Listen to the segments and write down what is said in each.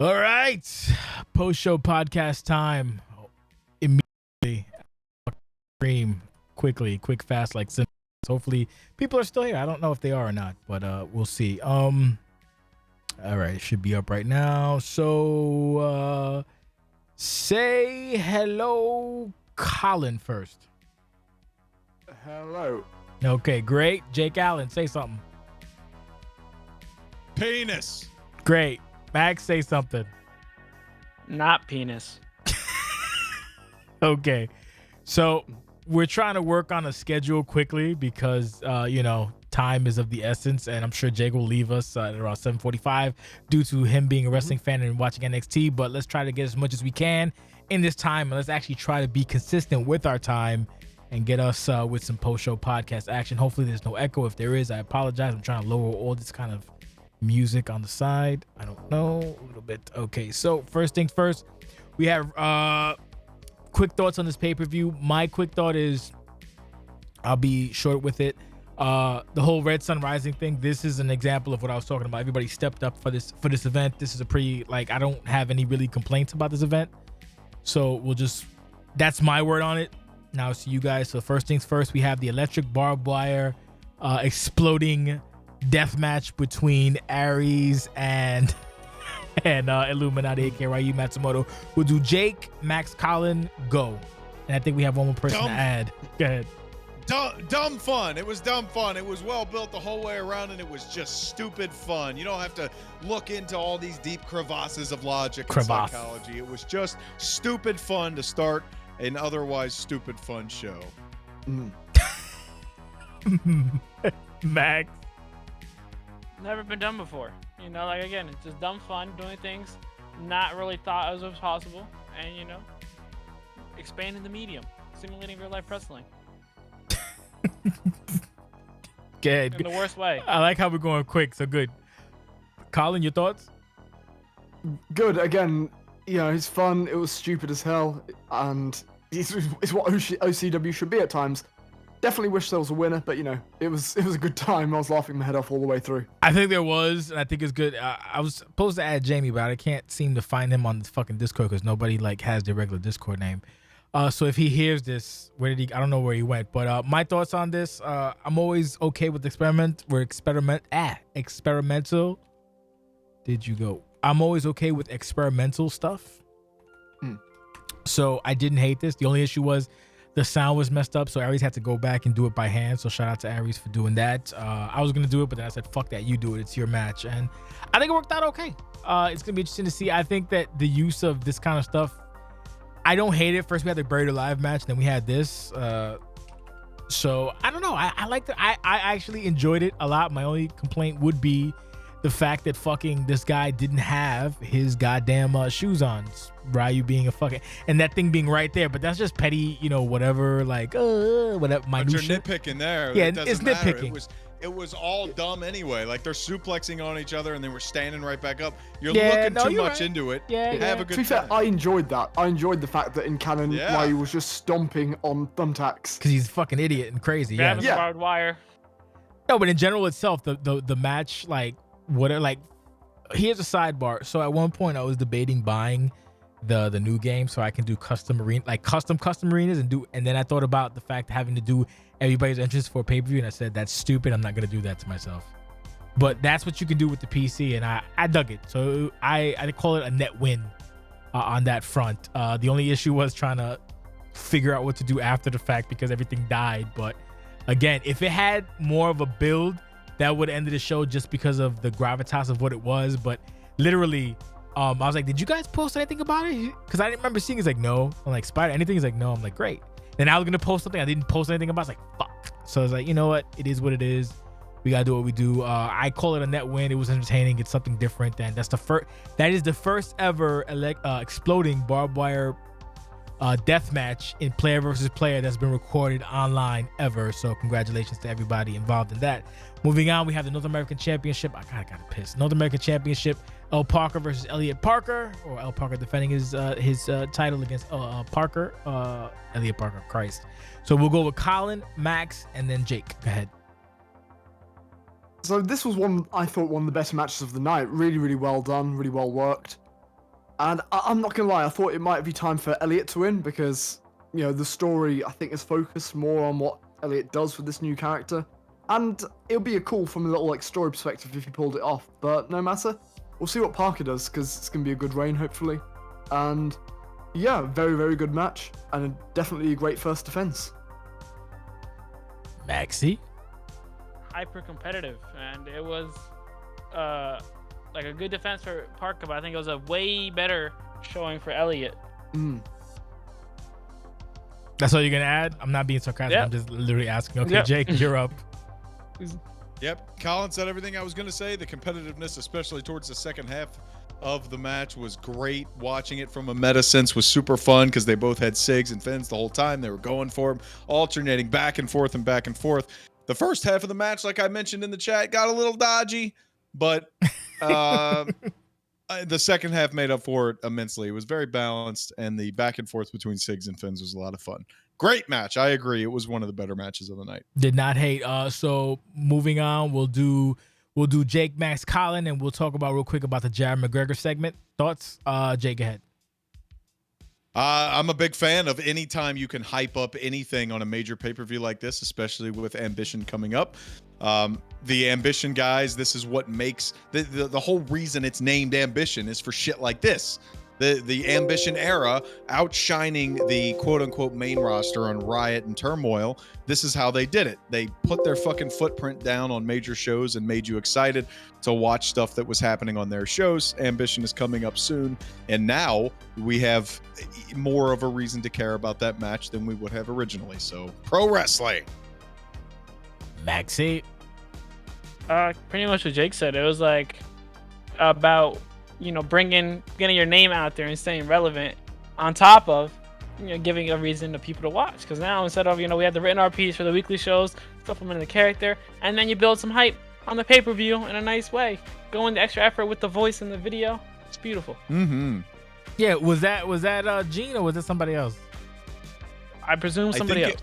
All right, post-show podcast time. Immediately, stream quick, fast, like simple. Hopefully, people are still here. I don't know if they are or not, but we'll see. All right, it should be up right now. So, say hello, Colin first. Hello. Okay, great. Jake Allen, say something. Penis. Great. Max, say something. Not penis. Okay. So we're trying to work on a schedule quickly because, time is of the essence. And I'm sure Jake will leave us at around 7:45 due to him being a wrestling fan and watching NXT. But let's try to get as much as we can in this time. And let's actually try to be consistent with our time and get us with some post-show podcast action. Hopefully there's no echo. If there is, I apologize. I'm trying to lower all this kind of music on the side. I don't know, a little bit. Okay, so first things first, we have quick thoughts on this pay-per-view. My quick thought is, I'll be short with it. The whole Red Sun Rising thing, this is an example of what I was talking about. Everybody stepped up for this event. This is a pretty, I don't have any really complaints about this event. So that's my word on it. Now it's you guys. So first things first, we have the electric barbed wire exploding death match between Aries and Illuminati, aka Ryu Matsumoto. We'll do Jake, Max, Colin, go. And I think we have one more person to add. Go ahead. Dumb fun. It was dumb fun. It was well built the whole way around, and it was just stupid fun. You don't have to look into all these deep crevasses of logic and psychology. It was just stupid fun to start an otherwise stupid fun show. Max. Never been done before. Again, it's just dumb fun, doing things not really thought as was possible, and expanding the medium, simulating real life wrestling. Good. In the worst way. I like how we're going quick, so good. Colin, your thoughts? Good. Again, it's fun. It was stupid as hell, and it's what OCW should be at times. Definitely wish there was a winner, but it was a good time. I was laughing my head off all the way through. I think there was, and I think it's good. I was supposed to add Jamie, but I can't seem to find him on this fucking Discord because nobody has their regular Discord name. So if he hears this, where did he? I don't know where he went. But my thoughts on this, I'm always okay with experimental. Did you go? I'm always okay with experimental stuff. So I didn't hate this. The only issue was the sound was messed up, so Aries had to go back and do it by hand. So shout out to Aries for doing that. I was gonna do it, but then I said, "Fuck that, you do it. It's your match." And I think it worked out okay. It's gonna be interesting to see. I think that the use of this kind of stuff, I don't hate it. First we had the Buried Alive match, then we had this. So I don't know. I liked it. I actually enjoyed it a lot. My only complaint would be the fact that fucking this guy didn't have his goddamn shoes on. Ryu being a fucking, and that thing being right there, but that's just petty, whatever, whatever. But you're nitpicking there. Yeah, it's nitpicking. It was all dumb anyway. They're suplexing on each other and they were standing right back up. You're looking too much into it. Yeah. Have a good time. To be fair, I enjoyed that. I enjoyed the fact that in canon, Ryu was just stomping on thumbtacks. Because he's a fucking idiot and crazy. Grabbing the barbed wire. No, but in general itself, the match, here's a sidebar. So at one point I was debating buying the new game so I can do custom arenas and then I thought about the fact of having to do everybody's entrance for a pay-per-view, and I said that's stupid. I'm not gonna do that to myself. But that's what you can do with the PC, and I dug it. So I call it a net win on that front. The only issue was trying to figure out what to do after the fact because everything died. But again, if it had more of a build, that would have ended the show just because of the gravitas of what it was. But literally, I was like, did you guys post anything about it? Because I didn't remember seeing. He's like, no. I'm like, Spider, anything? He's like, no. I'm like, great. Then I was gonna post something. I didn't post anything about it. I was like, fuck. So I was like, you know what? It is what it is. We gotta do what we do. I call it a net win. It was entertaining. It's something different, and that's the first. That is the first ever exploding barbed wire death match in player versus player that's been recorded online ever. So congratulations to everybody involved in that. Moving on, we have the North American Championship. I got pissed. North American Championship. El Parker versus Elliot Parker, or El Parker defending his title against Parker. Elliot Parker, Christ. So we'll go with Colin, Max, and then Jake. Go ahead. So this was I thought one of the better matches of the night. Really, really well done. Really well worked. And I'm not gonna lie, I thought it might be time for Elliot to win because, you know, the story I think is focused more on what Elliot does with this new character. And it'll be a cool from a little like story perspective if he pulled it off. But no matter, we'll see what Parker does because it's gonna be a good reign hopefully. And yeah, very, very good match and definitely a great first defense. Maxi? Hyper competitive, and it was like a good defense for Parker, but I think it was a way better showing for Elliot. That's all you're gonna add? I'm not being sarcastic. Yep. I'm just literally asking. Okay, Yep. Jake, you're up. Yep, Colin said everything I was going to say. The competitiveness, especially towards the second half of the match, was great. Watching it from a meta sense was super fun because they both had SIGs and Fins the whole time. They were going for them, alternating back and forth and back and forth. The first half of the match, like I mentioned in the chat, got a little dodgy, but the second half made up for it immensely. It was very balanced, and the back and forth between SIGs and Fins was a lot of fun. Great match. I agree. It was one of the better matches of the night. Did not hate. So moving on, we'll do Jake, Max, Colin, and we'll talk about real quick about the Jared McGregor segment. Thoughts? Jake, go ahead. I'm a big fan of any time you can hype up anything on a major pay-per-view like this, especially with Ambition coming up. The Ambition guys, this is what makes the whole reason it's named Ambition is for shit like this. The Ambition era outshining the quote-unquote main roster on Riot and Turmoil. This is how they did it. They put their fucking footprint down on major shows and made you excited to watch stuff that was happening on their shows. Ambition is coming up soon, and now we have more of a reason to care about that match than we would have originally. So, pro wrestling. Maxi? Pretty much what Jake said. It was like about, you know, getting your name out there and staying relevant on top of, you know, giving a reason to people to watch. Because now instead of, you know, we have the written RPs for the weekly shows, supplementing the character, and then you build some hype on the pay-per-view in a nice way. Going the extra effort with the voice in the video. It's beautiful. Mm-hmm. Yeah, was that Gene or was it somebody else? I presume somebody else.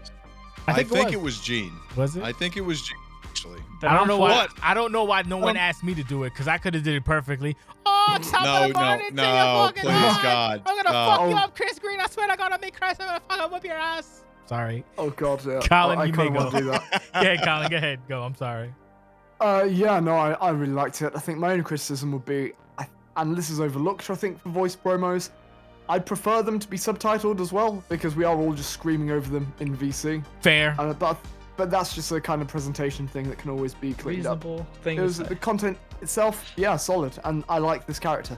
I think it was Gene. Was it? I think it was Gene, actually. I don't know why. I don't know why no one asked me to do it because I could have did it perfectly. Oh, No, please, God. I'm gonna fuck you up, Chris Green. I swear to God, I'll make Chris. I'm gonna fucking whip your ass. Sorry. Oh God, yeah. Colin, I you kind may of want go. to do that. Yeah, Colin, go ahead. Go. I'm sorry. Yeah, no, I really liked it. I think my only criticism would be, and this is overlooked, I think, for voice promos, I'd prefer them to be subtitled as well, because we are all just screaming over them in VC. Fair. But that's just a kind of presentation thing that can always be cleaned Reasonable up. thing. It was the content itself, yeah, solid, and I like this character.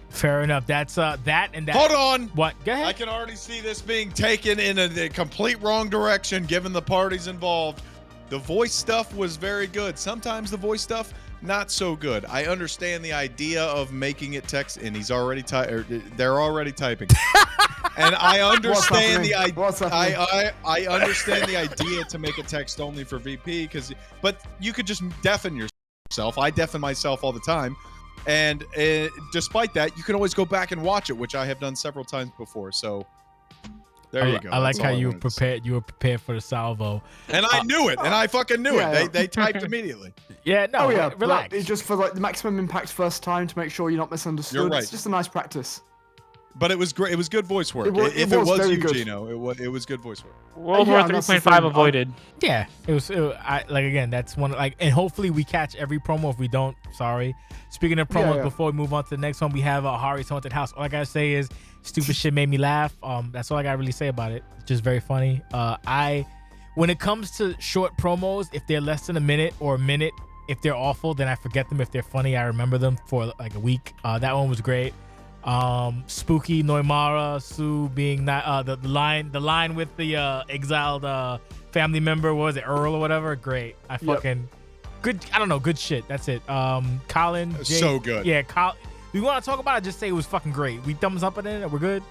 Fair enough. That's that and that. Hold on. What? Go ahead. I can already see this being taken in a complete wrong direction given the parties involved. The voice stuff was very good. Sometimes the voice stuff, not so good. I understand the idea of making it text, and he's already they're already typing. And I understand the idea. I understand the idea to make it text only for VP, but you could just deafen yourself. I deafen myself all the time. And despite that, you can always go back and watch it, which I have done several times before. So there you go. I like That's how all I you were wanted to say. prepared. You were prepared for the salvo. And I knew it. And I fucking knew Yeah. it. They typed immediately. Yeah. No. Oh yeah, Relax. it's just for like the maximum impact first time to make sure you're not misunderstood. You're right. It's just a nice practice. But it was great. It was good voice work. It was If it was very you, good. Gino, it was good voice work. World Yeah, War and that's the 3.5 thing. avoided. Yeah, it was. Like again, that's one. Like, and hopefully we catch every promo. If we don't, sorry. Speaking of promos, Yeah. before we move on to the next one, we have Hari's Haunted House. All I gotta say is, stupid shit made me laugh. That's all I gotta really say about it. It's just very funny. When it comes to short promos, if they're less than a minute or a minute, if they're awful, then I forget them. If they're funny, I remember them for like a week. That one was great. Spooky Noimara Sue being not the line with the exiled family member, what was it, Earl or whatever? Great. I fucking good. I don't know, good shit. That's it. Colin, Jake, So good. Yeah, we want to talk about it? Just say it was fucking great. We thumbs up on it. We're good.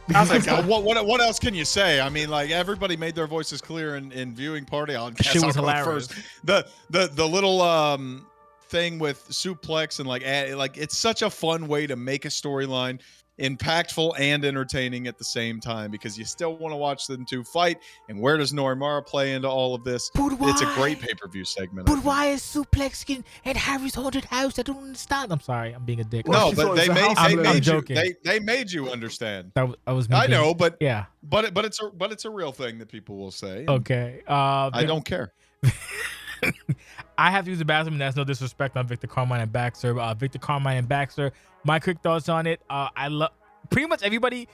What else can you say? I mean, like, everybody made their voices clear in viewing party. I guess Shit was I'll go hilarious. first. The little thing with suplex and like it's such a fun way to make a storyline. impactful and entertaining at the same time, because you still want to watch them two fight. And where does Norimura play into all of this? It's a great pay-per-view segment. But why is suplexing at Harry's haunted house? I don't understand. I'm sorry, I'm being a dick. No, but they I'm made you understand. I was. I know, but yeah, but it's a real thing that people will say. Okay. I don't care. I have to use the bathroom, and that's no disrespect on Victor Carmine and Baxter. Victor Carmine and Baxter, my quick thoughts on it. I love pretty much everybody.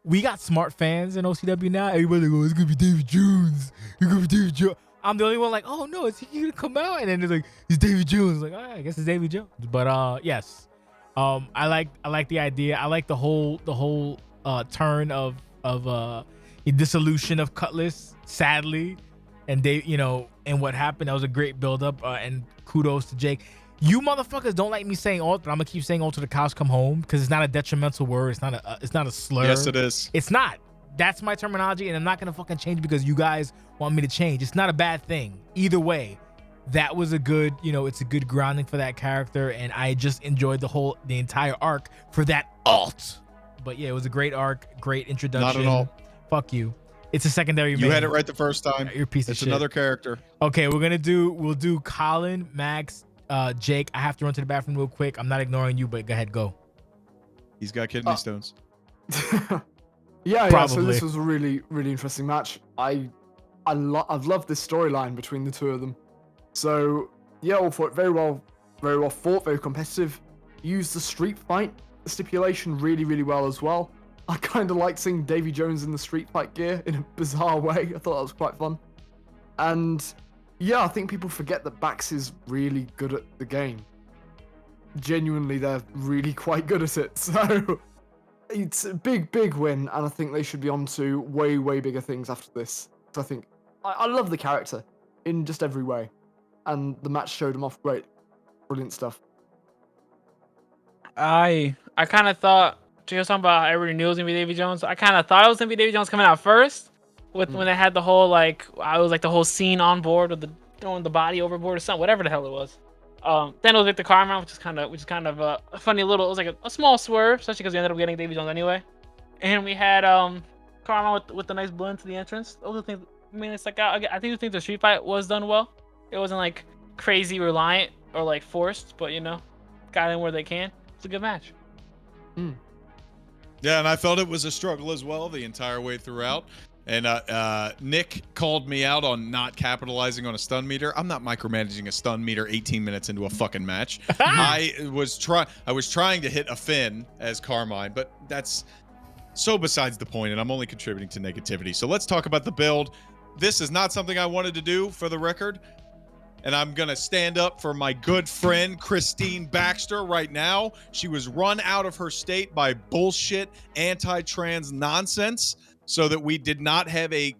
We got smart fans in OCW now. Everybody goes, it's gonna be David Jones. It's gonna be David Jones. I'm the only one like, oh no, is he gonna come out? And then it's like, it's David Jones. Like, I guess it's David Jones. But yes, I like the idea. I like the whole turn of a dissolution of Cutlass, sadly. And they, and what happened, that was a great build-up, and kudos to Jake. You motherfuckers don't like me saying alt, but I'm gonna keep saying alt till the cows come home, because it's not a detrimental word. It's not a slur. Yes, it is. It's not. That's my terminology, and I'm not gonna fucking change because you guys want me to change. It's not a bad thing. Either way, that was a good, it's a good grounding for that character, and I just enjoyed the entire arc for that alt. But yeah, it was a great arc, great introduction. Not at all. Fuck you. It's a secondary. You had it right the first time. You're a piece of shit. It's another character. Okay, we'll do Colin, Max, Jake. I have to run to the bathroom real quick. I'm not ignoring you, but go ahead, go. He's got kidney stones. Yeah. So this was a really, really interesting match. I've loved this storyline between the two of them. So yeah, all fought very well fought, very competitive. Used the street fight stipulation really, really well as well. I kind of like seeing Davy Jones in the street fight gear in a bizarre way. I thought that was quite fun. And yeah, I think people forget that Bax is really good at the game. Genuinely, they're really quite good at it. So it's a big, big win. And I think they should be on to way, way bigger things after this. So I think I love the character in just every way. And the match showed him off great. Brilliant stuff. I kind of thought, you were talking about how everybody knew it was gonna be Davy Jones. I kind of thought it was gonna be Davy Jones coming out first, when they had the whole the whole scene on board with the throwing the body overboard or something, whatever the hell it was. Then it was Victor Carmine, which is kind of a funny little. It was like a small swerve, especially because we ended up getting Davy Jones anyway. And we had Carmine with the nice blend to the entrance. Those are things. I mean, it's like I think the street fight was done well. It wasn't like crazy reliant or like forced, but got in where they can. It's a good match. Yeah, and I felt it was a struggle as well the entire way throughout. And Nick called me out on not capitalizing on a stun meter. I'm not micromanaging a stun meter 18 minutes into a fucking match. I was trying to hit a Finn as Carmine, but that's so besides the point, and I'm only contributing to negativity. So let's talk about the build. This is not something I wanted to do, for the record. And I'm going to stand up for my good friend, Christine Baxter, right now. She was run out of her state by bullshit anti-trans nonsense, so that we did not have a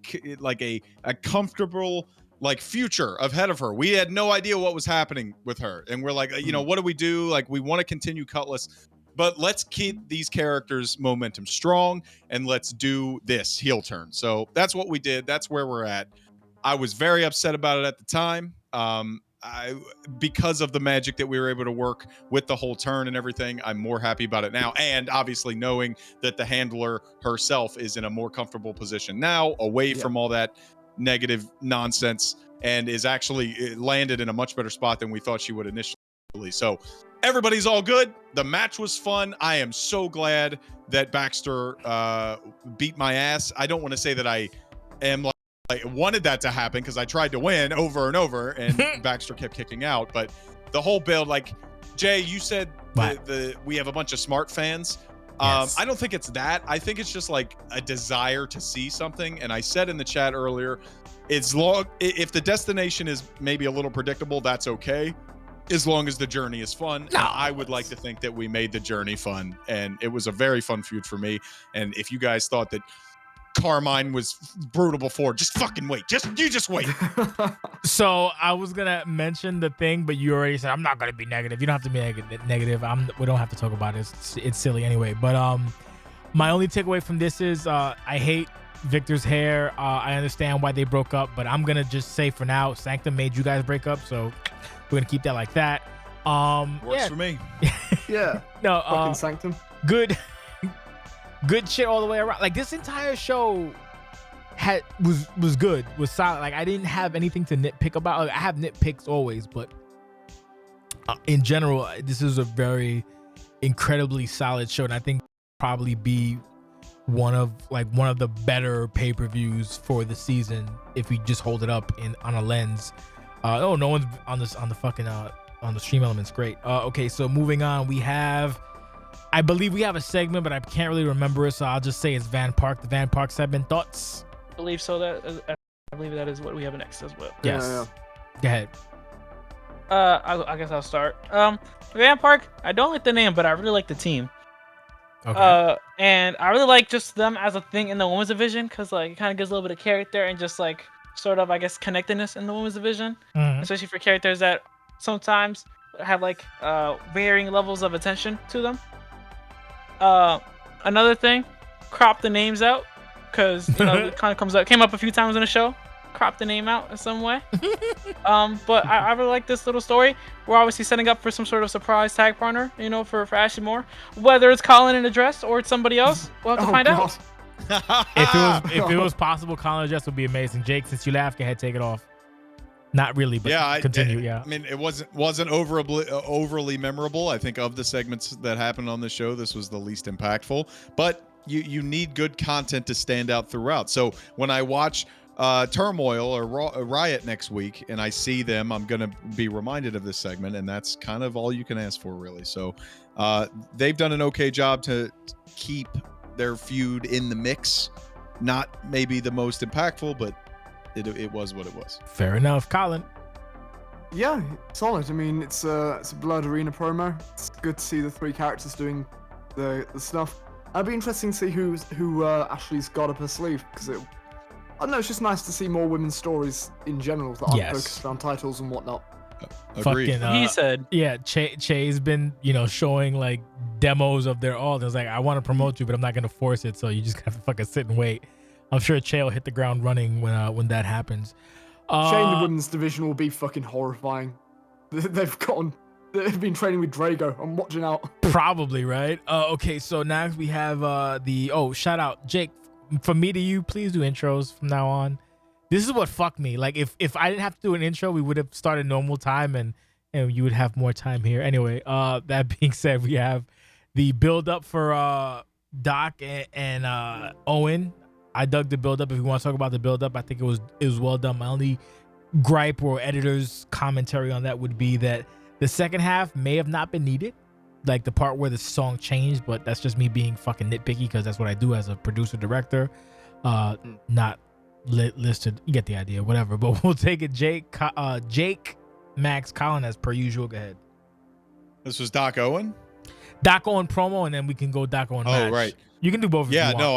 comfortable future ahead of her. We had no idea what was happening with her. And we're like, what do we do? We want to continue Cutlass, but let's keep these characters' momentum strong, and let's do this heel turn. So that's what we did. That's where we're at. I was very upset about it at the time. Because of the magic that we were able to work with the whole turn and everything, I'm more happy about it now. And obviously knowing that the handler herself is in a more comfortable position now, away from all that negative nonsense, and is actually landed in a much better spot than we thought she would initially. So everybody's all good. The match was fun. I am so glad that Baxter beat my ass. I don't want to say that I am I wanted that to happen, because I tried to win over and over, and Baxter kept kicking out. But the whole build, Jay, you said we have a bunch of smart fans. Yes. I don't think it's that. I think it's just a desire to see something. And I said in the chat earlier, if the destination is maybe a little predictable, that's okay, as long as the journey is fun. No, I would like to think that we made the journey fun, and it was a very fun feud for me. And if you guys thought that Carmine was brutal before, just fucking wait. You just wait. So I was gonna mention the thing, but you already said I'm not gonna be negative. You don't have to be negative. We don't have to talk about it. It's silly anyway. But my only takeaway from this is I hate Victor's hair. I understand why they broke up, but I'm gonna just say for now, Sanctum made you guys break up, so we're gonna keep that like that. Works for me. Yeah. No. Fucking Sanctum. Good. good shit all the way around. Like this entire show was good, was solid. Like I didn't have anything to nitpick about. Like, I have nitpicks always, but in general, this is a very incredibly solid show, and I think probably be one of the better pay-per-views for the season if we just hold it up on a lens. No one's on the stream elements. Great. Okay, so moving on, I believe we have a segment, but I can't really remember it, so I'll just say it's Van Park, the Van Park segment. Thoughts? I believe so. I believe that is what we have next as well. Yes. Yeah. Go ahead. I guess I'll start. Van Park, I don't like the name, but I really like the team. Okay. And I really like just them as a thing in the women's division, because like it kind of gives a little bit of character and just like sort of, I guess, connectedness in the women's division, especially for characters that sometimes have like varying levels of attention to them. Another thing, crop the names out, because it kind of came up a few times in the show. Crop the name out in some way. But I really like this little story. We're obviously setting up for some sort of surprise tag partner, for Ashley Moore. Whether it's Colin in a dress or it's somebody else, we'll have to find out. If it was possible, Colin in a dress would be amazing. Jake, since you laughed, go ahead, take it off. Not really, but continue. I mean, it wasn't overly memorable. I think of the segments that happened on the show, this was the least impactful. But you need good content to stand out throughout. So when I watch Turmoil or Riot next week and I see them, I'm going to be reminded of this segment, and that's kind of all you can ask for, really. So they've done an okay job to keep their feud in the mix. Not maybe the most impactful, but it was what it was. Fair enough. Colin? Yeah, solid. I mean, it's a Blood Arena promo. It's good to see the three characters doing the stuff. It'd be interesting to see who Ashley's got up her sleeve, because I don't know, it's just nice to see more women's stories in general that aren't focused around titles and whatnot. Agreed. He said. Yeah, Che's been, showing like demos of their all. It's like, I want to promote you, but I'm not going to force it, so you just have to fucking sit and wait. I'm sure Che will hit the ground running when that happens. Che in the women's division will be fucking horrifying. They've been training with Drago. I'm watching out. Probably, right? Okay, so next we have shout out Jake. From me to you, please do intros from now on. This is what fucked me. Like if I didn't have to do an intro, we would have started normal time and you would have more time here. Anyway, that being said, we have the build up for Doc and Owen. I dug the build up. If you want to talk about the build up, I think it was well done. My only gripe or editor's commentary on that would be that the second half may have not been needed. Like the part where the song changed, but that's just me being fucking nitpicky because that's what I do as a producer director. Not listed. You get the idea, whatever. But we'll take it. Jake, Max, Colin, as per usual. Go ahead. This was Doc Owen? Doc Owen promo, and then we can go Doc Owen match. Oh, right. You can do both if you want. No,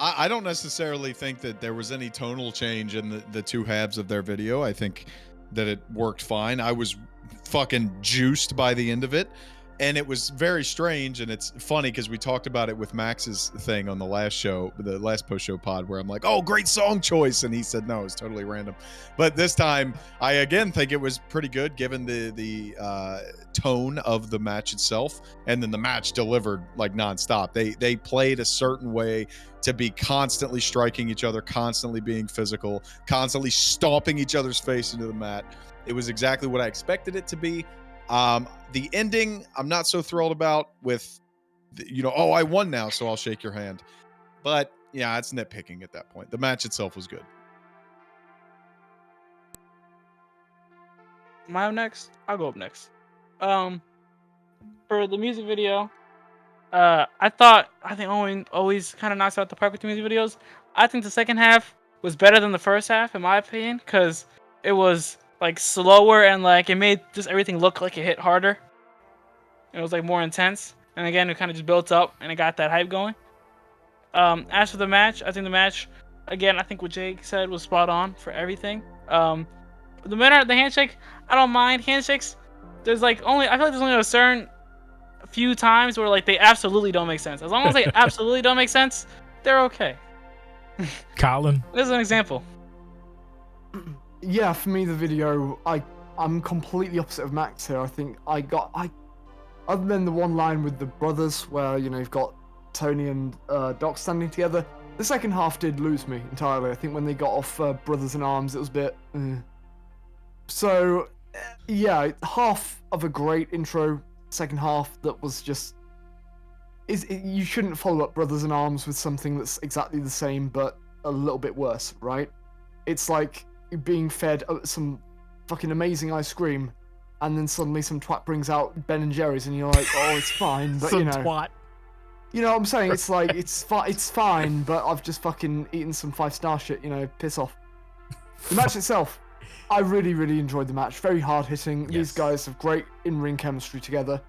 I don't necessarily think that there was any tonal change in the two halves of their video. I think that it worked fine. I was fucking juiced by the end of it. And it was very strange, and it's funny because we talked about it with Max's thing on the last show, the last post-show pod, where I'm like, oh, great song choice, and he said, no, it's totally random. But this time, I again think it was pretty good given the tone of the match itself, and then the match delivered like nonstop. They played a certain way to be constantly striking each other, constantly being physical, constantly stomping each other's face into the mat. It was exactly what I expected it to be. The ending, I'm not so thrilled about with, I won now, so I'll shake your hand. But yeah, it's nitpicking at that point. The match itself was good. Am I up next? I'll go up next. For the music video, I think Owen always kind of knocks out the park with the music videos. I think the second half was better than the first half, in my opinion, because it was like slower and like it made just everything look like it hit harder. It was like more intense, and again, it kind of just built up and it got that hype going. As for the match, I think the match, again, I think what Jake said was spot on for everything. The handshake, I don't mind handshakes. There's like I feel like there's only a certain few times where like they absolutely don't make sense. As long as they absolutely don't make sense, they're okay. Colin, this is an example. Yeah, for me, the video, I'm completely opposite of Max here. I think other than the one line with the brothers where, you've got Tony and Doc standing together. The second half did lose me entirely. I think when they got off Brothers in Arms, it was a bit. So, yeah, half of a great intro. Second half that was just. You shouldn't follow up Brothers in Arms with something that's exactly the same but a little bit worse, right? It's like being fed some fucking amazing ice cream, and then suddenly some twat brings out Ben and Jerry's, and you're like, oh, it's fine, but Some you know. twat. You know what I'm saying? It's like, it's fine, but I've just fucking eaten some 5-star shit, you know, piss off. The match itself, I really, really enjoyed the match. Very hard-hitting. Yes. These guys have great in-ring chemistry together.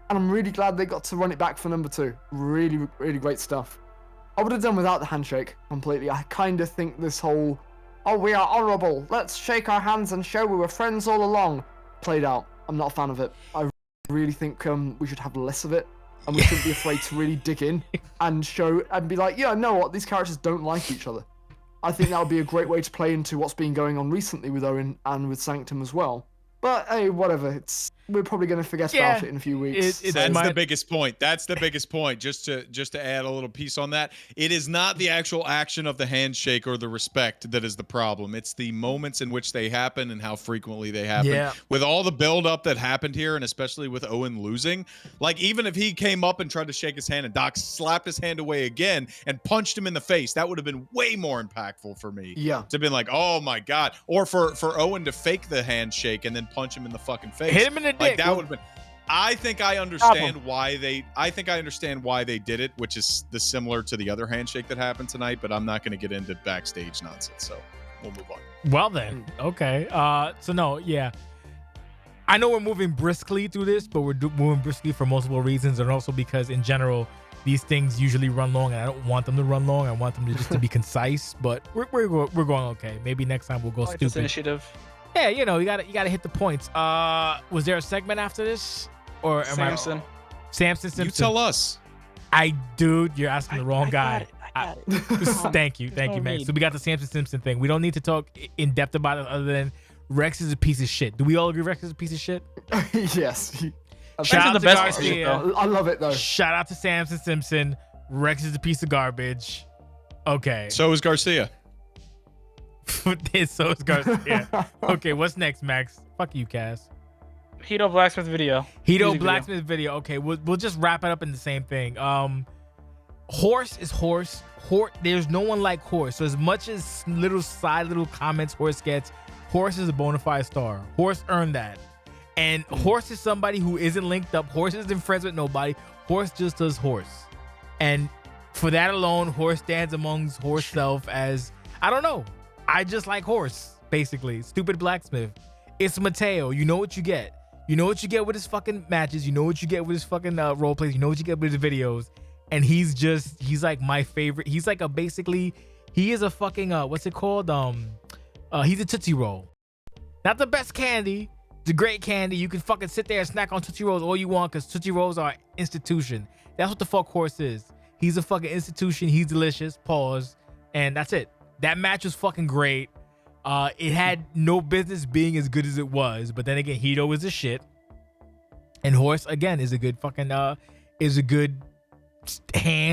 And I'm really glad they got to run it back for number 2. Really, really great stuff. I would have done without the handshake completely. I kind of think this whole, oh, we are honourable, let's shake our hands and show we were friends all along, played out. I'm not a fan of it. I really think we should have less of it. And we shouldn't be afraid to really dig in and show and be like, yeah, know what? These characters don't like each other. I think that would be a great way to play into what's been going on recently with Owen and with Sanctum as well. But hey, whatever. We're probably going to forget about it in a few weeks. That's the biggest point. That's the biggest point. Just to add a little piece on that, it is not the actual action of the handshake or the respect that is the problem. It's the moments in which they happen and how frequently they happen. Yeah. With all the build-up that happened here, and especially with Owen losing, like even if he came up and tried to shake his hand and Doc slapped his hand away again and punched him in the face, that would have been way more impactful for me. Yeah. To have been like, oh my God. Or for Owen to fake the handshake and then punch him in the fucking face. Hit him in the dick. Like that would have been. I think I understand why they did it, which is similar to the other handshake that happened tonight, but I'm not going to get into backstage nonsense, so we'll move on. Well then, okay. So no, yeah. I know we're moving briskly through this, but we're moving briskly for multiple reasons, and also because in general these things usually run long, and I don't want them to run long. I want them to just to be concise. But we're going okay. Maybe next time we'll go stupid. This initiative. Yeah, you know, you gotta hit the points. Was there a segment after this, or am Samson? Samson Simpson. You tell us. Dude, you're asking the wrong guy. I got it. Thank you, man. So we got the Samson Simpson thing. We don't need to talk in depth about it, other than Rex is a piece of shit. Do we all agree Rex is a piece of shit? Yes. Shout out the to best Garcia. I love it though. Shout out to Samson Simpson. Rex is a piece of garbage. Okay. So is Garcia. So is Garcia. Okay, what's next, Max? Fuck you, Cass. Hito Blacksmith video. Hito Music Blacksmith video. Okay, we'll just wrap it up in the same thing. Horse is Horse. There's no one like Horse. So as much as little comments Horse gets, Horse is a bona fide star. Horse earned that. And Horse is somebody who isn't linked up. Horse isn't friends with nobody. Horse just does Horse. And for that alone, Horse stands amongst Horse self as, I don't know, I just like Horse, basically. Stupid blacksmith. It's Mateo. You know what you get. You know what you get with his fucking matches. You know what you get with his fucking role plays. You know what you get with his videos. And he's like my favorite. He's like he is a fucking, what's it called? He's a Tootsie Roll. Not the best candy. It's a great candy. You can fucking sit there and snack on Tootsie Rolls all you want, because Tootsie Rolls are institution. That's what the fuck Horse is. He's a fucking institution. He's delicious. Pause. And that's it. That match was fucking great. It had no business being as good as it was, but then again, Hito is a shit, and Horse again is a good fucking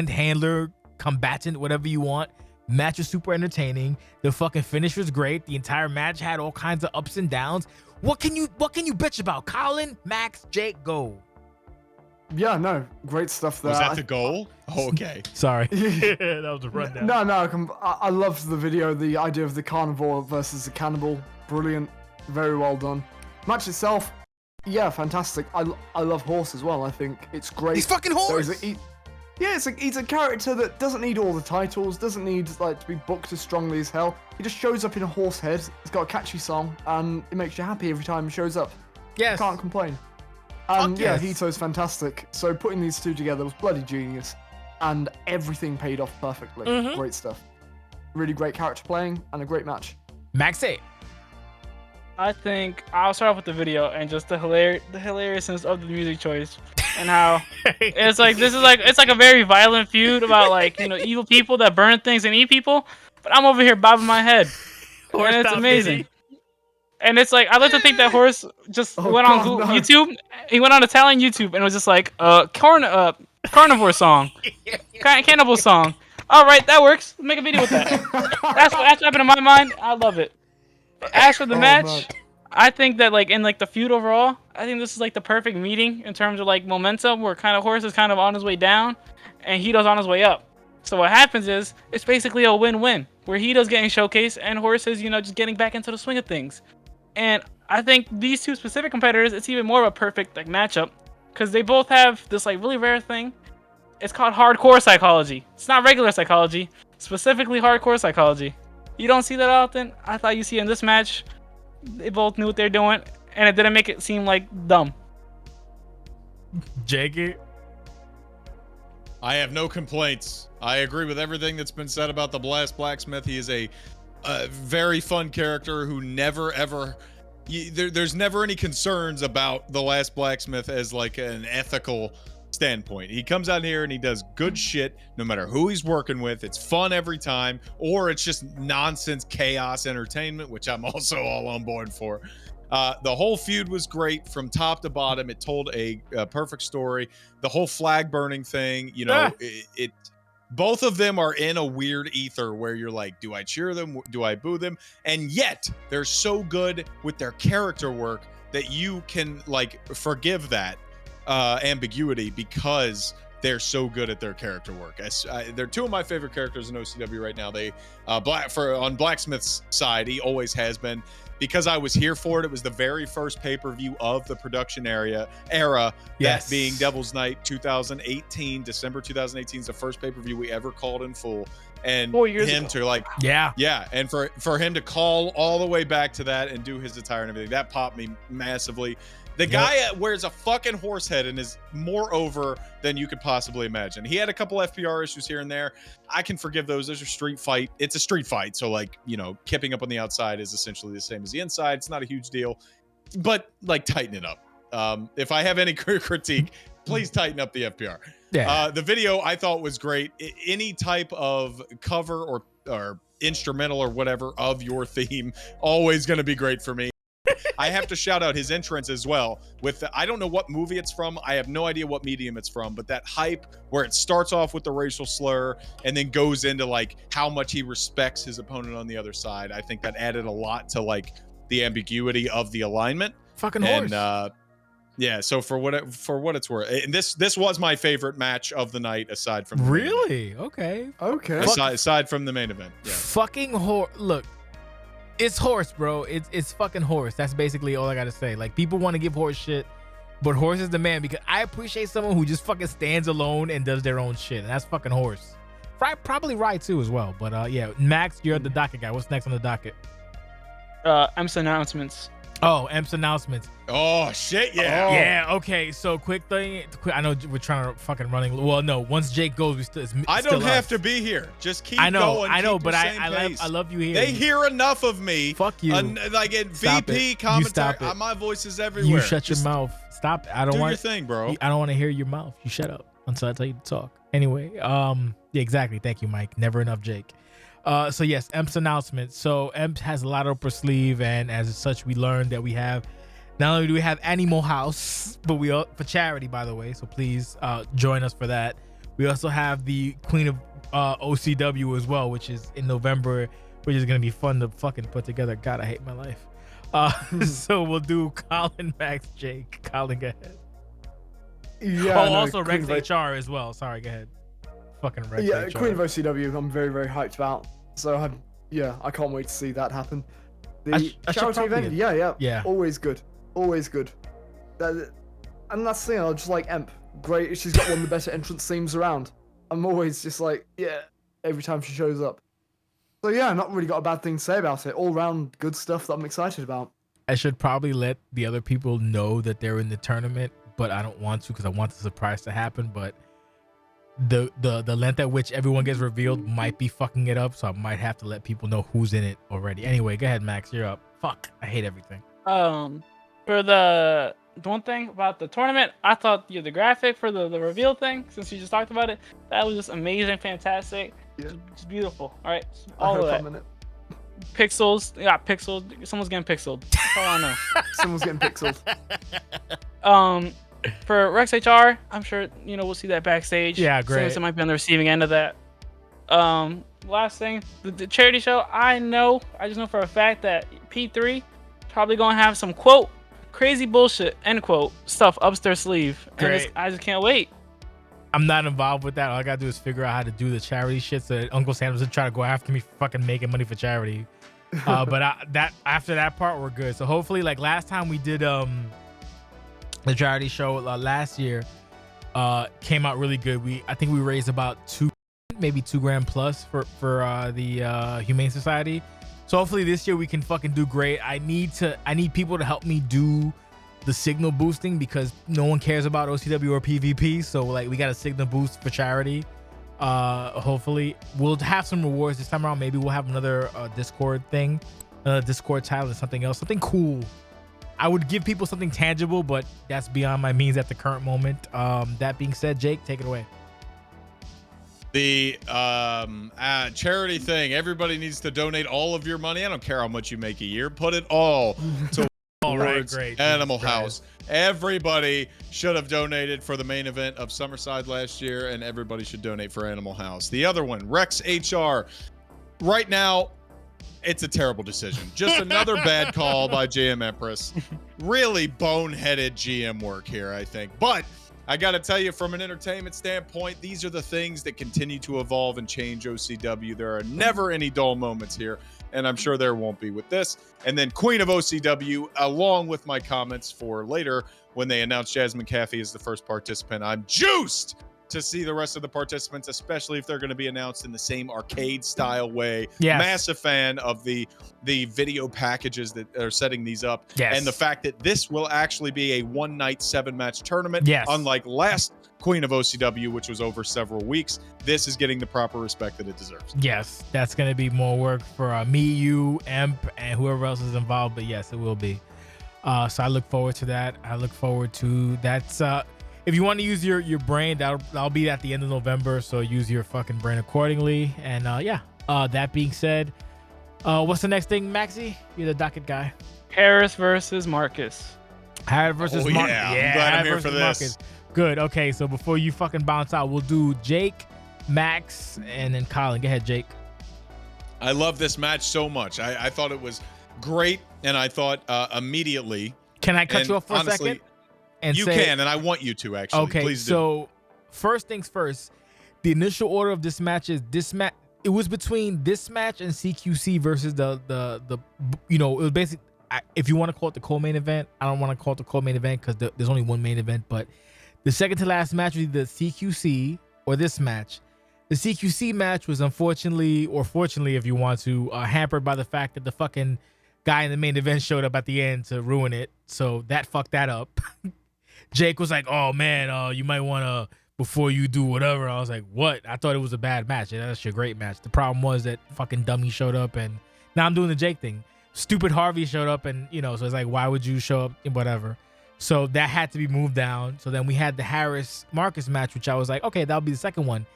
handler, combatant, whatever you want. Match was super entertaining. The fucking finish was great. The entire match had all kinds of ups and downs. What can you bitch about? Colin, Max, Jake, go. Yeah, no, great stuff there. Was that the goal? Oh, okay. Sorry. That was a rundown. No, I loved the video. The idea of the carnivore versus the cannibal, brilliant, very well done. Match itself, yeah, fantastic. I love Horse as well. I think it's great. He's fucking Horse. He's a character that doesn't need all the titles, doesn't need like to be booked as strongly as hell. He just shows up in a horse head. He's got a catchy song, and it makes you happy every time he shows up. Yes. Can't complain. And yes. Hito's fantastic. So putting these two together was bloody genius, and everything paid off perfectly. Mm-hmm. Great stuff. Really great character playing and a great match. Max, it. I think I'll start off with the video and just the hilariousness of the music choice and how it's like it's like a very violent feud about like, you know, evil people that burn things and eat people. But I'm over here bobbing my head, and it's amazing. And it's like I like to think that Horse just went on YouTube. He went on Italian YouTube and was just like carnivore song, Cannibal song. All right, that works. Make a video with that. That's what happened in my mind. I love it. As for the match, man. I think that like in like the feud overall, I think this is like the perfect meeting in terms of like momentum, where kind of Horse is kind of on his way down, and Hito's on his way up. So what happens is it's basically a win-win, where Hito's getting showcased and Horse is, you know, just getting back into the swing of things. And I think these two specific competitors, it's even more of a perfect like matchup, because they both have this like really rare thing. It's called hardcore psychology. It's not regular psychology, specifically hardcore psychology. You don't see that often. I thought you see in this match, they both knew what they're doing, and it didn't make it seem like dumb. Jakey? I have no complaints. I agree with everything that's been said about the Blast Blacksmith. He is a very fun character who never ever... there's never any concerns about the Last Blacksmith as like an ethical standpoint. He comes out here and he does good shit no matter who he's working with. It's fun every time, or it's just nonsense chaos entertainment, which I'm also all on board for. The whole feud was great from top to bottom. It told a perfect story. The whole flag burning thing, you know, both of them are in a weird ether where you're like, do I cheer them? Do I boo them? And yet they're so good with their character work that you can like forgive that ambiguity, because they're so good at their character work. They're two of my favorite characters in OCW right now. They on Blacksmith's side, he always has been, because I was here for it. It was the very first pay-per-view of the production era. Yes. That being Devil's Night 2018, December 2018 is the first pay-per-view we ever called in full. And 4 years him ago. to like, Yeah. and for him to call all the way back to that and do his attire and everything, that popped me massively. The guy wears a fucking horse head and is more over than you could possibly imagine. He had a couple FPR issues here and there. I can forgive those. Those are street fight. It's a street fight. So like, you know, kipping up on the outside is essentially the same as the inside. It's not a huge deal, but like tighten it up. If I have any critique, please tighten up the FPR. Yeah. The video I thought was great. Any type of cover or instrumental or whatever of your theme, always going to be great for me. I have to shout out his entrance as well with I don't know what movie it's from. I have no idea what medium it's from, but that hype where it starts off with the racial slur and then goes into like how much he respects his opponent on the other side. I think that added a lot to like the ambiguity of the alignment. Fucking horse. And yeah, so for what it's worth, and this was my favorite match of the night aside from the main event. Really? Okay. Aside from the main event. Yeah. Fucking horse. Look. It's horse, bro. It's fucking horse. That's basically all I gotta say. Like, people want to give horse shit, but horse is the man, because I appreciate someone who just fucking stands alone and does their own shit, and that's fucking horse. Probably Riot too as well. But yeah, Max, you're the docket guy. What's next on the docket? Em's announcements. Oh, Em's announcements. Oh shit, yeah. Yeah, okay. So quick thing. I know we're trying to fucking running. Well, no. Once Jake goes, we still. I don't have to be here. Just keep going. I know, keep but your same pace. I love you here. They hear enough of me. Fuck you. Like in Stop VP it. commentary, You stop it. my voice is everywhere. You shut your mouth. Stop. I don't do want your thing, bro. I don't want to hear your mouth. You shut up until I tell you to talk. Anyway, yeah, exactly. Thank you, Mike. Never enough, Jake. So yes, Emp's announcement. So Emp has a lot up her sleeve, and as such, we learned that we have. Not only do we have Animal House, but we for charity, by the way. So please join us for that. We also have the Queen of OCW as well, which is in November, which is gonna be fun to fucking put together. God, I hate my life. So we'll do Colin, Max, Jake. Colin, go ahead. Yeah. Also Rex HR as well. Sorry, go ahead. Fucking Rex HR. Queen of OCW. I'm very, very hyped about. So I can't wait to see that happen. The charity event, yeah. Always good. Always good. And that's the thing, I just like Emp. Great, she's got one of the better entrance themes around. I'm always just like, yeah, every time she shows up. So yeah, not really got a bad thing to say about it. All round good stuff that I'm excited about. I should probably let the other people know that they're in the tournament, but I don't want to because I want the surprise to happen. But the length at which everyone gets revealed might be fucking it up, so I might have to let people know who's in it already. Anyway, go ahead, Max. You're up. Fuck, I hate everything. For the one thing about the tournament, I thought the graphic for the reveal thing, since you just talked about it, that was just amazing, fantastic, just beautiful. All right, all of that. Pixels, yeah, pixeled. Someone's getting pixeled. That's all I know. Someone's getting pixeled. for Rex HR, I'm sure we'll see that backstage. Yeah, great. Since it might be on the receiving end of that. Last thing, the charity show. I just know for a fact that P3 probably gonna have some quote crazy bullshit end quote stuff up their sleeve. Great. And I just can't wait. I'm not involved with that. All I gotta do is figure out how to do the charity shit so that Uncle Sam doesn't try to go after me for fucking making money for charity. But after that part, we're good. So hopefully, like last time we did the charity show last year, came out really good. I think we raised about maybe $2,000 plus for the Humane Society. So hopefully this year we can fucking do great. I need people to help me do the signal boosting because no one cares about OCW or PvP. So like we got a signal boost for charity. Hopefully we'll have some rewards this time around. Maybe we'll have another Discord thing, Discord title or something else, something cool. I would give people something tangible, but that's beyond my means at the current moment. That being said, Jake, take it away. The charity thing, everybody needs to donate all of your money. I don't care how much you make a year. Put it all to Great. Animal House. Everybody should have donated for the main event of Summerside last year, and everybody should donate for Animal House. The other one, Rex HR. Right now, it's a terrible decision. Just another bad call by GM Empress. Really boneheaded GM work here, I think. But I got to tell you, from an entertainment standpoint, these are the things that continue to evolve and change OCW. There are never any dull moments here, and I'm sure there won't be with this. And then Queen of OCW, along with my comments for later when they announced Jasmine Caffey as the first participant. I'm juiced to see the rest of the participants, especially if they're going to be announced in the same arcade style way. Yes. Massive fan of the video packages that are setting these up. Yes. And the fact that this will actually be a one-night 7-match tournament. Yes. Unlike last Queen of OCW, which was over several weeks, this is getting the proper respect that it deserves. Yes, that's going to be more work for me, you, Emp, and whoever else is involved. But yes, it will be. So I look forward to that. I look forward to that. If you want to use your brain, that'll be at the end of November. So use your fucking brain accordingly. And that being said, what's the next thing, Maxie? You're the docket guy. Harris versus Marcus. Harris versus Marcus. Yeah, I'm glad I'm here Harris for versus this. Marcus. Good. Okay, so before you fucking bounce out, we'll do Jake, Max, and then Colin. Go ahead, Jake. I love this match so much. I thought it was great, and I thought immediately. Can I cut you off for a second? And you can, and I want you to, actually. Okay, please do. So first things first, the initial order of this match is this match. It was between this match and CQC versus the it was basically, if you want to call it the co-main event, I don't want to call it the co-main event because there's only one main event, but the second to last match was the CQC or this match. The CQC match was unfortunately, or fortunately if you want to, hampered by the fact that the fucking guy in the main event showed up at the end to ruin it. So that fucked that up. Jake was like, oh man, you might want to, before you do whatever. I was like, what? I thought it was a bad match. Yeah, that's your great match. The problem was that fucking dummy showed up, and now I'm doing the Jake thing. Stupid Harvey showed up, and so it's like, why would you show up? Whatever. So that had to be moved down. So then we had the Harris Marcus match, which I was like, okay, that'll be the second one.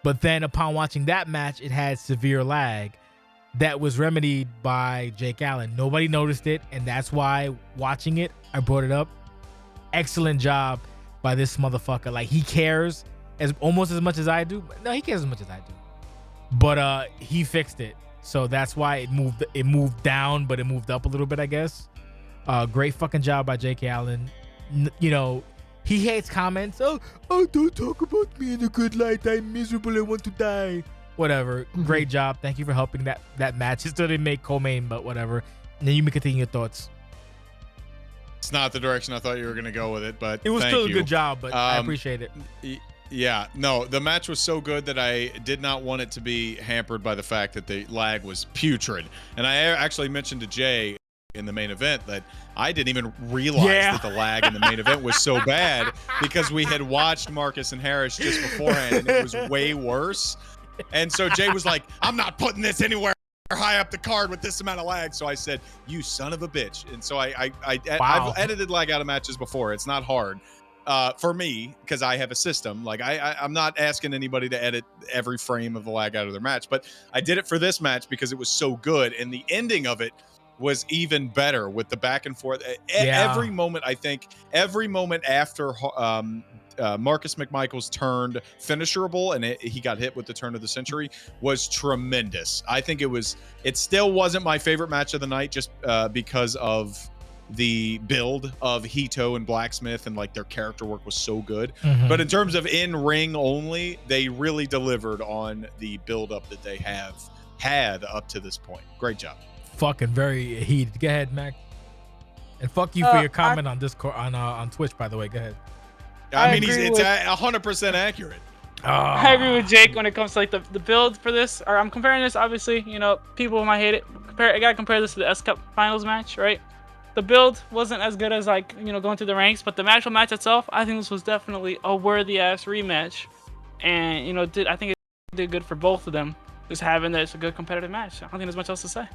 But then upon watching that match, it had severe lag that was remedied by Jake Allen. Nobody noticed it, and that's why watching it, I brought it up. Excellent job by this motherfucker. Like, he cares almost as much as I do. No, he cares as much as I do. But he fixed it. So that's why it moved down, but it moved up a little bit, I guess. Great fucking job by Jake Allen. He hates comments. Oh, don't talk about me in a good light. I'm miserable. I want to die. Whatever. Great job. Thank you for helping that match. It still didn't make co-main, but whatever. And then you may continue your thoughts. It's not the direction I thought you were going to go with it, but it was still a good job, but I appreciate it. Yeah, no, the match was so good that I did not want it to be hampered by the fact that the lag was putrid. And I actually mentioned to Jay in the main event that I didn't even realize that the lag in the main event was so bad because we had watched Marcus and Harris just beforehand, and it was way worse. And so Jay was like, I'm not putting this anywhere high up the card with this amount of lag. So I said, you son of a bitch. And so I've edited lag out of matches before. It's not hard for me because I have a system. Like I'm not asking anybody to edit every frame of the lag out of their match, but I did it for this match because it was so good. And the ending of it was even better with the back and forth. Yeah. Every moment, I think, every moment after Marcus McMichael's turned finisherable and he got hit with the turn of the century was tremendous. I think it still wasn't my favorite match of the night just because of the build of Hito and Blacksmith, and like their character work was so good. But in terms of in-ring only, they really delivered on the build-up that they have had up to this point. Great job. Fucking very heated. Go ahead, Mac. And fuck you for your comment on Discord on Twitch, by the way. Go ahead. I mean, it's 100% accurate. I agree with Jake when it comes to like the build for this. Or I'm comparing this, obviously, you know, people might hate it. I gotta compare this to the S Cup Finals match, right? The build wasn't as good as like, you know, going through the ranks, but the actual match itself, I think this was definitely a worthy ass rematch. And, you know, I think it did good for both of them. Just having that it's a good competitive match. I don't think there's much else to say.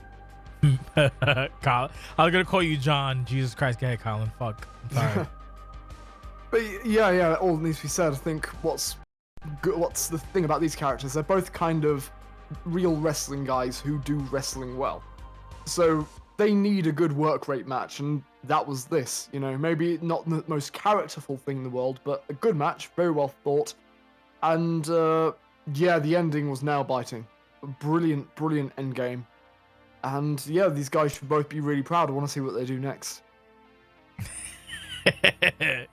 Colin, I was gonna call you John. Jesus Christ, go ahead, Colin. Fuck. I'm sorry. But yeah, all needs to be said. I think what's the thing about these characters? They're both kind of real wrestling guys who do wrestling well. So they need a good work rate match, and that was this. You know, maybe not the most characterful thing in the world, but a good match, very well thought. And yeah, the ending was nail biting. A brilliant end game. And yeah, these guys should both be really proud. I want to see what they do next.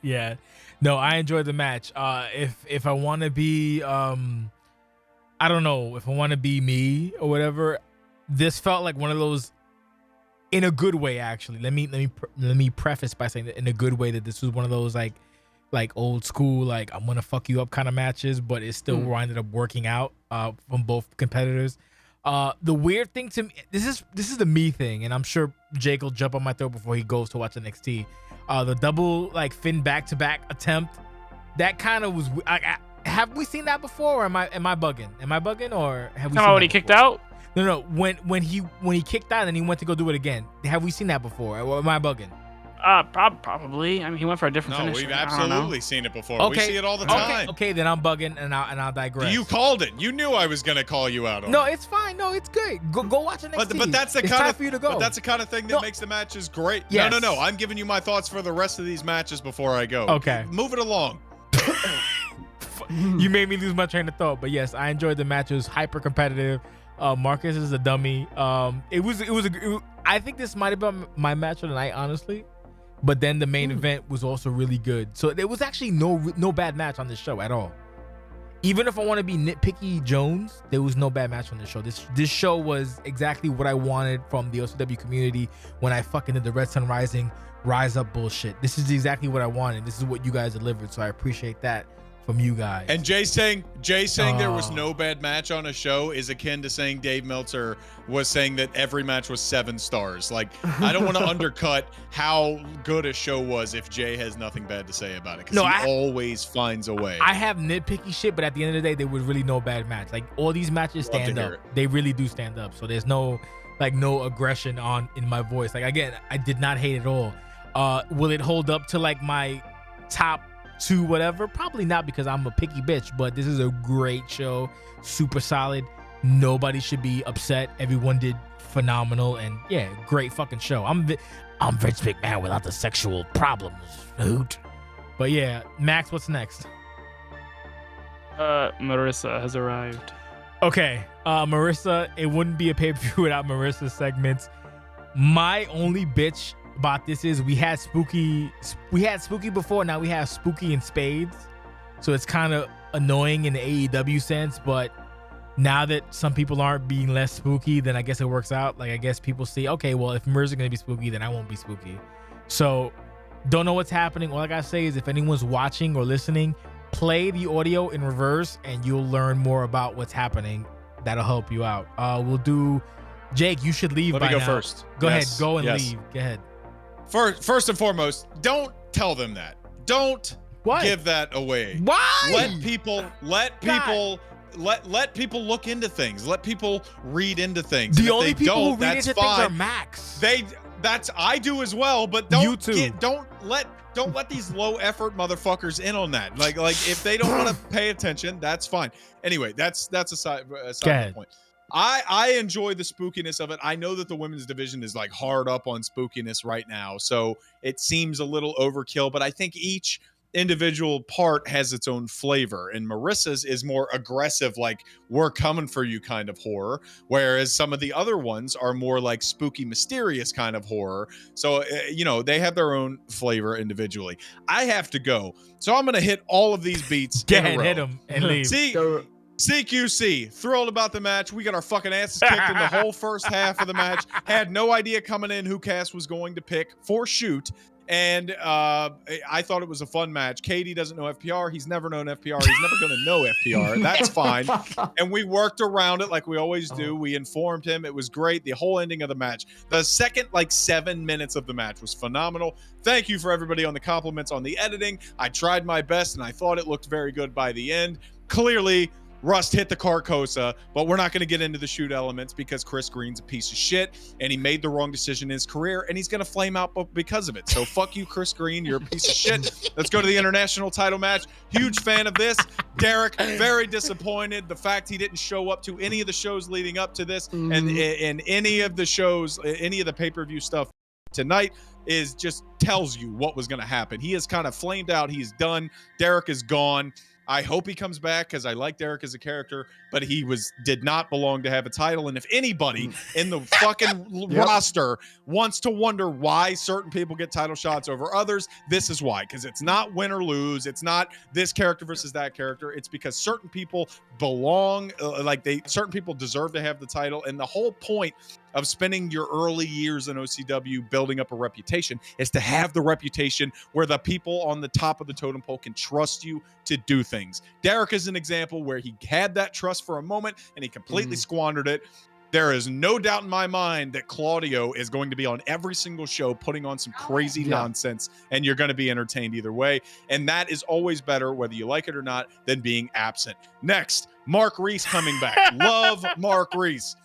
Yeah, no, I enjoyed the match. If I want to be I don't know, if I want to be me or whatever, this felt like one of those, in a good way, actually. Let me preface by saying that in a good way, that this was one of those like old school, like I'm gonna fuck you up kind of matches, but it still ended up working out from both competitors. The weird thing to me, this is the me thing, and I'm sure Jake will jump on my throat before he goes to watch NXT. The double like Finn back-to-back attempt, that kind of was. Have we seen that before, or am I bugging? Am I bugging, or have we? When he kicked out? No. When he kicked out and he went to go do it again. Have we seen that before, or am I bugging? Probably. I mean, he went for a different finish. No, we've absolutely seen it before. Okay. We see it all the time. Okay, then I'm bugging, and I'll digress. You called it. You knew I was gonna call you out on No, it. it's fine. No, it's good. Go watch it next. But that's the it's kind time of for you to go. But that's the kind of thing that makes the matches great. Yes. No. I'm giving you my thoughts for the rest of these matches before I go. Okay. Move it along. You made me lose my train of thought, but yes, I enjoyed the match. It was hyper competitive. Marcus is a dummy. I think this might have been my match of the night, honestly. But then the main event was also really good. So there was actually no bad match on this show at all. Even if I want to be nitpicky Jones, there was no bad match on this show. This show was exactly what I wanted from the OCW community when I fucking did the Red Sun Rising Rise Up bullshit. This is exactly what I wanted. This is what you guys delivered. So I appreciate that from you guys. And Jay saying there was no bad match on a show is akin to saying Dave Meltzer was saying that every match was 7 stars. Like, I don't want to undercut how good a show was if Jay has nothing bad to say about it, because he always finds a way. I have nitpicky shit, but at the end of the day, there was really no bad match. Like, all these matches stand up. They really do stand up. So there's no aggression in my voice. Like, again, I did not hate it all. Will it hold up to like my top 2 whatever? Probably not, because I'm a picky bitch, but this is a great show, super solid. Nobody should be upset. Everyone did phenomenal, and yeah, great fucking show. I'm Vince McMahon without the sexual problems, hoot. But yeah, Max, what's next? Marissa has arrived. Okay, Marissa, it wouldn't be a pay-per-view without Marissa's segments. My only bitch about this is we had spooky before, now we have spooky in spades, so it's kind of annoying in the AEW sense. But now that some people aren't being less spooky, then I guess it works out. Like, I guess people see, okay, well, if Marissa's gonna be spooky, then I won't be spooky. So don't know what's happening. All I gotta say is, if anyone's watching or listening, play the audio in reverse and you'll learn more about what's happening. That'll help you out. We'll do Jake, you should leave. Let me go now. First. Go ahead, go and leave. Go ahead. First and foremost, don't tell them that. Don't give that away. Why? Let people look into things. Let people read into things. The only people who read into things are Max. I do as well, but don't let these low effort motherfuckers in on that. Like if they don't want to pay attention, that's fine. Anyway, that's a side point. I enjoy the spookiness of it. I know that the women's division is like hard up on spookiness right now, so it seems a little overkill, but I think each individual part has its own flavor, and Marissa's is more aggressive, like we're coming for you kind of horror, whereas some of the other ones are more like spooky, mysterious kind of horror. So they have their own flavor individually. I have to go, so I'm gonna hit all of these beats. Get and hit them and leave. See, CQC, thrilled about the match. We got our fucking asses kicked in the whole first half of the match. Had no idea coming in who Cass was going to pick for shoot. And I thought it was a fun match. Katie doesn't know FPR. He's never known FPR. He's never going to know FPR. That's fine. And we worked around it like we always do. We informed him. It was great. The whole ending of the match. The second 7 minutes of the match was phenomenal. Thank you for everybody on the compliments on the editing. I tried my best, and I thought it looked very good by the end. Clearly, Rust hit the Carcosa, but we're not going to get into the shoot elements because Chris Green's a piece of shit and he made the wrong decision in his career and he's going to flame out because of it. So fuck you, Chris Green. You're a piece of shit. Let's go to the international title match. Huge fan of this. Derek, very disappointed. The fact he didn't show up to any of the shows leading up to this and in any of the shows, any of the pay-per-view stuff tonight is just tells you what was going to happen. He is kind of flamed out. He's done. Derek is gone. I hope he comes back because I like Derek as a character, but he did not belong to have a title. And if anybody in the fucking roster wants to wonder why certain people get title shots over others, this is why. Because it's not win or lose. It's not this character versus that character. It's because certain people belong, certain people deserve to have the title. And the whole point of spending your early years in OCW building up a reputation is to have the reputation where the people on the top of the totem pole can trust you to do things. Derek is an example where he had that trust for a moment and he completely squandered it. There is no doubt in my mind that Claudio is going to be on every single show putting on some crazy nonsense, and you're going to be entertained either way. And that is always better, whether you like it or not, than being absent. Next, Mark Reese coming back. Love Mark Reese.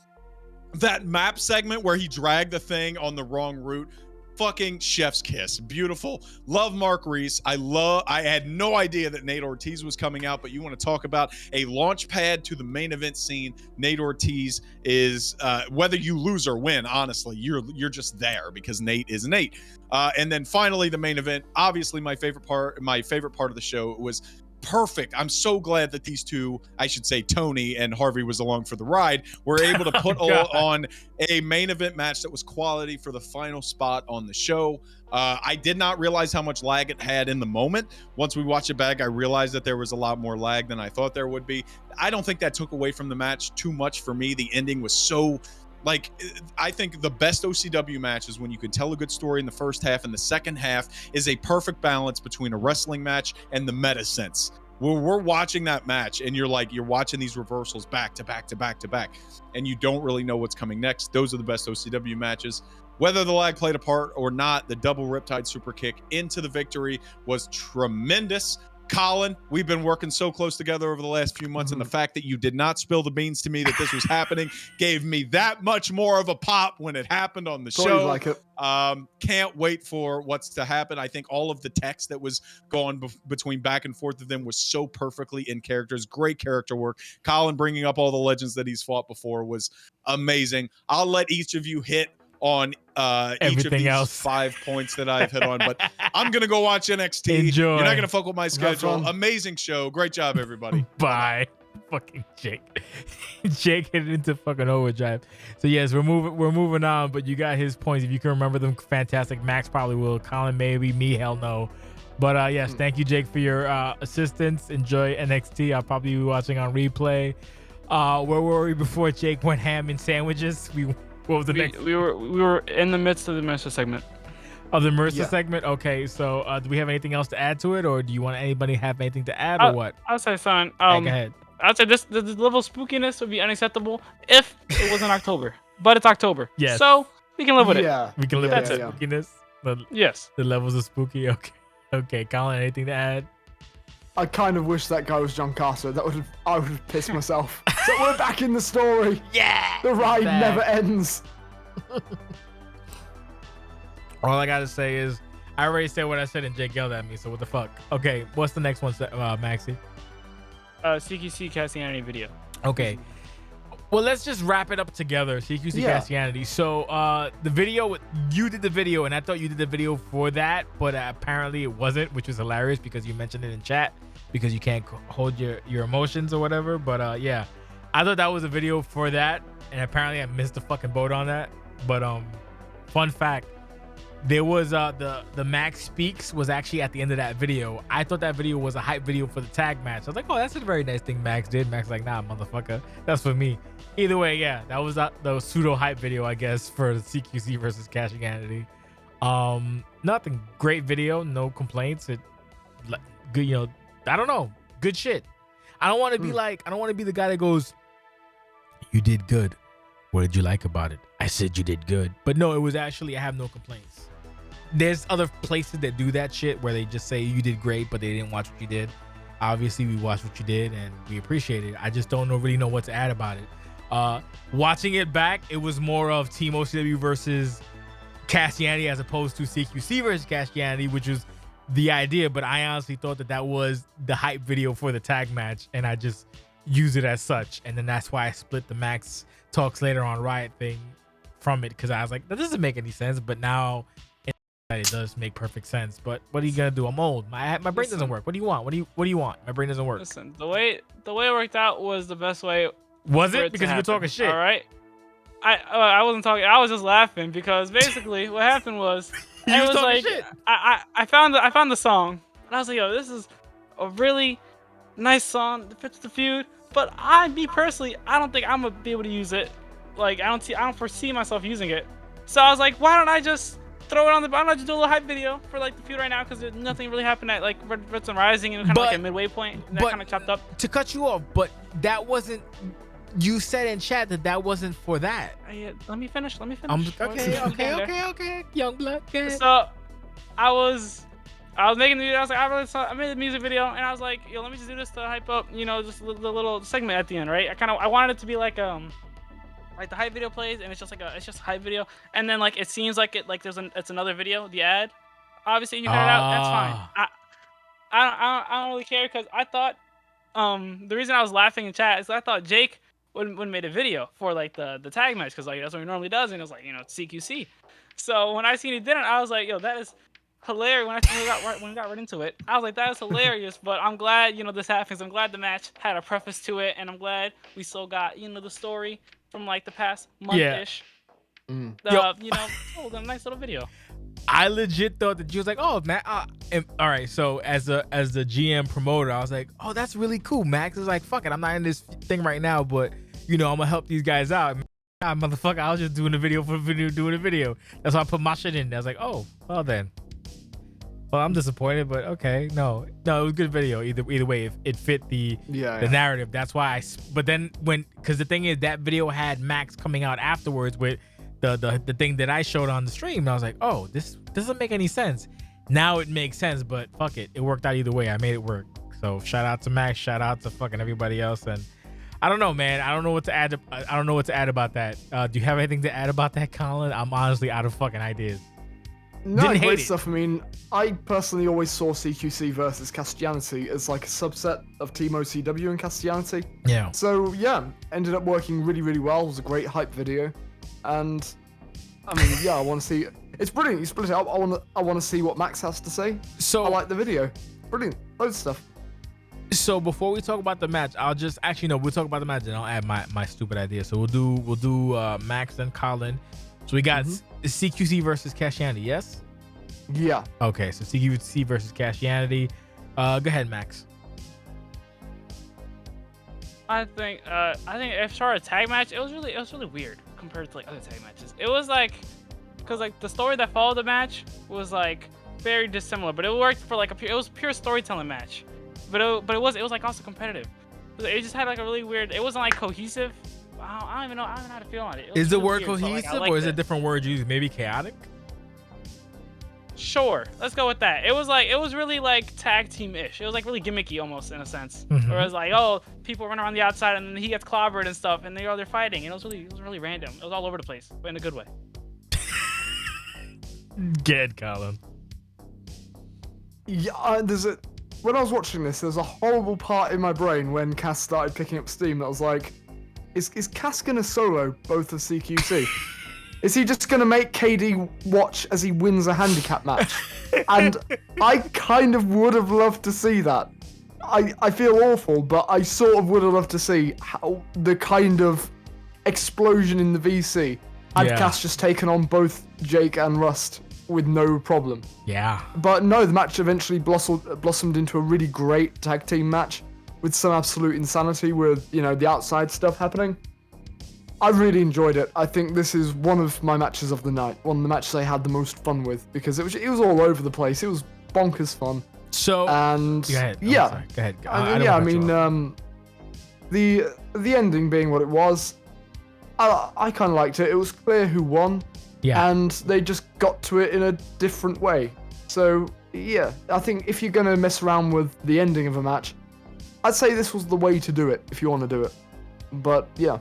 That map segment where he dragged the thing on the wrong route, fucking chef's kiss. Beautiful. Love Mark Reese. I had no idea that Nate Ortiz was coming out, but you want to talk about a launch pad to the main event scene. Nate Ortiz is whether you lose or win, honestly, you're just there because Nate is Nate. And then finally the main event, obviously my favorite part of the show was perfect. I'm so glad that these two, I should say Tony and Harvey was along for the ride, were able to put on a main event match that was quality for the final spot on the show. I did not realize how much lag it had in the moment. Once we watched it back, I realized that there was a lot more lag than I thought there would be. I don't think that took away from the match too much for me. The ending was so... I think the best OCW match is when you can tell a good story in the first half, and the second half is a perfect balance between a wrestling match and the meta sense. We're watching that match, and you're watching these reversals back to back to back to back, and you don't really know what's coming next. Those are the best OCW matches. Whether the lag played a part or not, the double Riptide super kick into the victory was tremendous. Colin, we've been working so close together over the last few months, and the fact that you did not spill the beans to me that this was happening gave me that much more of a pop when it happened on the show. Like it. Can't wait for what's to happen. I think all of the text that was going between back and forth of them was so perfectly in characters. Great character work. Colin bringing up all the legends that he's fought before was amazing. I'll let each of you hit on each of these 5 points that I've hit on, but I'm gonna go watch NXT. Enjoy. You're not gonna fuck with my schedule. Amazing show. Great job, everybody. Bye. Fucking Jake. Jake hit it into fucking overdrive. So yes, we're moving on, but you got his points. If you can remember them, fantastic. Max probably will. Colin maybe. Me, hell no. But yes, thank you, Jake, for your assistance. Enjoy NXT. I'll probably be watching on replay. Where were we before Jake went ham in sandwiches? What was the next? We were in the midst of the Mercer segment. Of the Mercer segment? Okay, so do we have anything else to add to it, or do you want anybody have anything to add, or what? I'll say something. Go ahead. I'd say this level of spookiness would be unacceptable if it was in October, but it's October. Yes. So we can live with it. We can live with the spookiness. Yes. The levels of spooky. Okay. Colin, anything to add? I kind of wish that guy was John Carter. I would have pissed myself. So we're back in the story. Yeah. The ride never ends. All I gotta say is, I already said what I said and Jake yelled at me. So what the fuck? Okay, what's the next one, Maxie? CQC casting any video. Okay. Well, let's just wrap it up together. CQC Yeah. Castianity. So the video, you did the video, and I thought you did the video for that, but apparently it wasn't, which was hilarious because you mentioned it in chat because you can't hold your emotions or whatever. But yeah, I thought that was a video for that, and apparently I missed the fucking boat on that. But fun fact, there was the Max Speaks was actually at the end of that video. I thought that video was a hype video for the tag match. I was like, oh, that's a very nice thing Max did. Max was like, nah, motherfucker, that's for me. Either way, yeah, that was the pseudo hype video, I guess, for the CQC versus Castianity. Nothing, great video, no complaints. It good, you know, I don't know, good shit. I don't want to be like, I don't want to be the guy that goes, you did good. What did you like about it? I said you did good. But no, it was actually, I have no complaints. There's other places that do that shit where they just say you did great, but they didn't watch what you did. Obviously, we watched what you did and we appreciate it. I just don't really know what to add about it. Watching it back, it was more of Team OCW versus Castianity as opposed to CQC versus Castianity, which was the idea. But I honestly thought that was the hype video for the tag match, and I just used it as such. And then that's why I split the Max Talks Later on Riot thing from it, because I was like, that doesn't make any sense. But now it does make perfect sense. But what are you gonna do? I'm old. My brain doesn't work. What do you want? What do you want? My brain doesn't work. Listen, the way it worked out was the best way. Was it? Because you were talking shit. All right. I wasn't talking. I was just laughing because basically what happened was You it was was talking like shit. I found the song and I was like, yo, this is a really nice song that fits the feud. But me personally, I don't think I'm gonna be able to use it. Like I don't foresee myself using it. So I was like, why don't I just throw it on the? Why don't I just do a little hype video for like the feud right now? Because nothing really happened at like Red Sun Rising and kind of like a midway point. And that kind of chopped up. To cut you off, but that wasn't. You said in chat that wasn't for that. Let me finish. Okay. Young blood. So I was making the video. I was like, I made the music video, and I was like, yo, let me just do this to hype up, you know, just the little segment at the end, right? I wanted it to be like the hype video plays, and it's just like it's just a hype video, and then like it seems like it's another video, the ad. Obviously, you cut it out. That's fine. I don't really care because I thought the reason I was laughing in chat is I thought Jake would made a video for like the tag match because like that's what he normally does, and it was like, you know, it's CQC. So when I seen he didn't, I was like, yo, that is hilarious. When we got right into it, I was like, that is hilarious. But I'm glad, you know, this happens. I'm glad the match had a preface to it, and I'm glad we still got, you know, the story from like the past month-ish. Yeah. You know, a nice little video. I legit thought that you was like, oh, Matt. All right. So as the GM promoter, I was like, oh, that's really cool. Max is like, fuck it, I'm not in this thing right now, but you know, I'm gonna help these guys out. Nah, motherfucker, I was just doing a video for doing a video. That's why I put my shit in there. I was like, oh, well then. Well, I'm disappointed, but okay. No, it was a good video. Either way, it fit the narrative. That's why but then because the thing is, that video had Max coming out afterwards with the thing that I showed on the stream. And I was like, oh, this doesn't make any sense. Now it makes sense, but fuck it. It worked out either way. I made it work. So shout out to Max. Shout out to fucking everybody else. And I don't know, man. I don't know what to add. I don't know what to add about that. Do you have anything to add about that, Colin? I'm honestly out of fucking ideas. No, great stuff. I mean, I personally always saw CQC versus Castianity as like a subset of Team OCW and Castianity. Yeah. So yeah, ended up working really, really well. It was a great hype video, and I mean, yeah, I want to see. It's brilliant. You split it up. I want to see what Max has to say. So I like the video. Brilliant. Loads of stuff. So before we talk about the match, we'll talk about the match and I'll add my stupid idea. So we'll do Max and Colin. So we got CQC versus Castianity, yes? Yeah. Okay, so CQC versus Castianity. Go ahead, Max. I think as far as tag match, it was really weird compared to like other tag matches. It was like, because like the story that followed the match was like very dissimilar, but it worked for like it was pure storytelling match. But it was like also competitive. It just had like a really weird. It wasn't like cohesive. I don't even know how to feel on it. Is the word cohesive or is it a different word used? Maybe chaotic? Sure, let's go with that. It was really like tag team-ish. It was like really gimmicky almost in a sense. Where it was like, oh, people run around the outside and then he gets clobbered and stuff, and they're fighting. And it was really random. It was all over the place, but in a good way. Good, Colin. Yeah, when I was watching this, there's a horrible part in my brain when Cass started picking up steam that was like, is Cass gonna solo both of CQC? Is he just gonna make KD watch as he wins a handicap match? And I kind of would have loved to see that. I feel awful, but I sort of would have loved to see how the kind of explosion in the VC had Cass just taken on both Jake and Rust with no problem. Yeah. But no, the match eventually blossomed into a really great tag team match with some absolute insanity with, the outside stuff happening. I really enjoyed it. I think this is one of my matches of the night. One of the matches I had the most fun with because it was all over the place. It was bonkers fun. So and go ahead. yeah, Go ahead. The ending being what it was, I kind of liked it. It was clear who won. Yeah. And they just got to it in a different way. So yeah, I think if you're gonna mess around with the ending of a match, I'd say this was the way to do it if you want to do it. But yeah.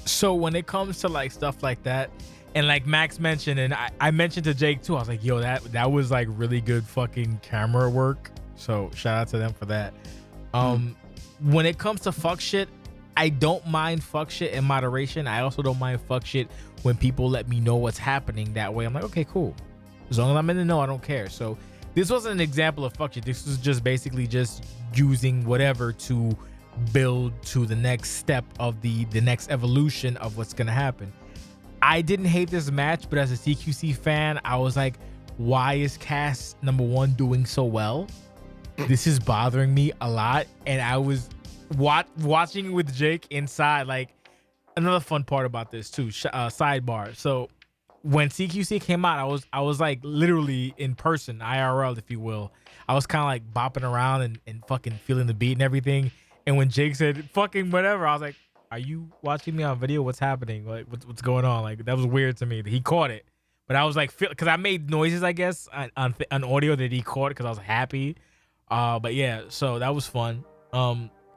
So when it comes to like stuff like that, and like Max mentioned, and I mentioned to Jake too, I was like, yo, that was like really good fucking camera work. So shout out to them for that. When it comes to fuck shit, I don't mind fuck shit in moderation. I also don't mind fuck shit when people let me know what's happening that way. I'm like, okay, cool. As long as I'm in the know, I don't care. So this wasn't an example of fuck shit. This was just basically just using whatever to build to the next step of the next evolution of what's gonna happen. I didn't hate this match, but as a CQC fan, I was like, why is Cass number one doing so well? This is bothering me a lot. And I was watching with Jake inside. Like, another fun part about this too, sidebar. So when CQC came out, I was like literally in person, IRL, if you will. I was kind of like bopping around and fucking feeling the beat and everything. And when Jake said fucking whatever, I was like, are you watching me on video? What's happening? Like, what's going on? Like, that was weird to me. He caught it, but I was like, because I made noises, I guess, on audio that he caught it because I was happy. But yeah, so that was fun.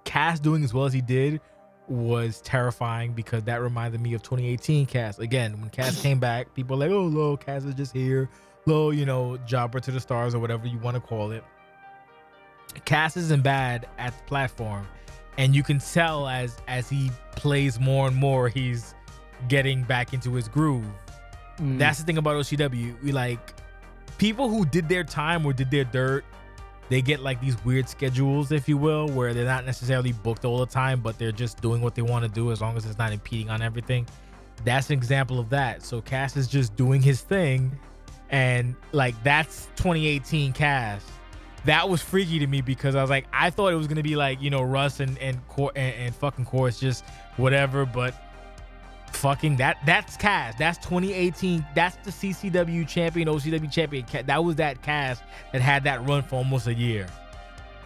Cass doing as well as he did was terrifying because that reminded me of 2018 Cass. Again, when Cass came back, people were like, oh, Lo, Cass is just here. Lo, jobber to the stars or whatever you want to call it. Cass isn't bad at the platform. And you can tell as he plays more and more, he's getting back into his groove. That's the thing about OCW. We like people who did their time or did their dirt. They get like these weird schedules, if you will, where they're not necessarily booked all the time, but they're just doing what they want to do as long as it's not impeding on everything. That's an example of that. So Cass is just doing his thing. And like, that's 2018 Cass. That was freaky to me because I was like, I thought it was gonna be like, Russ and fucking Course, just whatever, but fucking that's Cass. That's 2018. That's the CCW champion, OCW champion. That was that Cass that had that run for almost a year.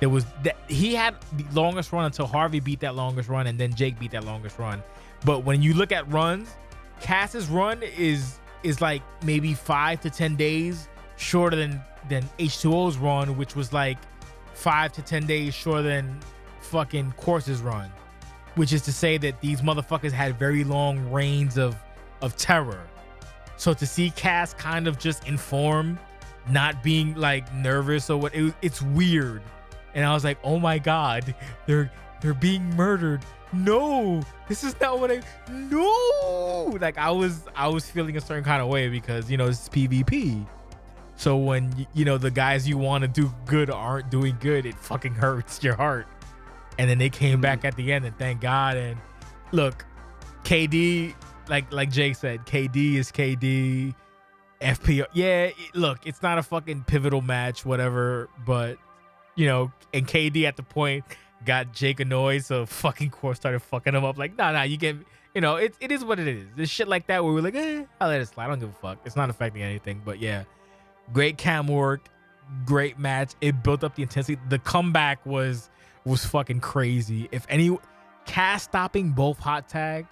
There was that he had the longest run until Harvey beat that longest run, and then Jake beat that longest run. But when you look at runs, Cass's run is like maybe 5 to 10 days shorter than H2O's run, which was like 5 to 10 days shorter than fucking Course's run, which is to say that these motherfuckers had very long reigns of terror. So to see Cass kind of just inform, not being like nervous or what, it's weird. And I was like, oh my God, they're being murdered. No, this is not what no. Like I was feeling a certain kind of way because, it's PvP. So when, the guys you want to do good aren't doing good, it fucking hurts your heart. And then they came back at the end, and thank God. And look, KD, like Jake said, KD is KD. FPR, yeah, look, it's not a fucking pivotal match, whatever, but, and KD at the point got Jake annoyed, so fucking Course started fucking him up. Like, nah, you get, it is what it is. There's shit like that where we're like, I'll let it slide. I don't give a fuck. It's not affecting anything, but yeah. Great cam work, great match. It built up the intensity. The comeback was fucking crazy. If any, Cass stopping both hot tags,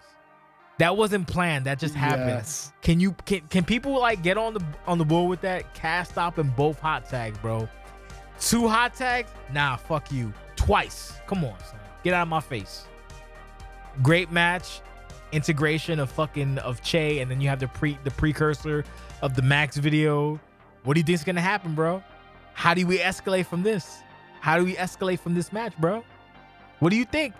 that wasn't planned. That just happened. Yes. Can people like get on the board with that? Cass stopping both hot tags, bro. 2 hot tags? Nah, fuck you. Twice. Come on, son. Get out of my face. Great match. Integration of Che, and then you have the precursor of the Max video. What do you think's gonna happen, bro? How do we escalate from this? How do we escalate from this match, bro? What do you think?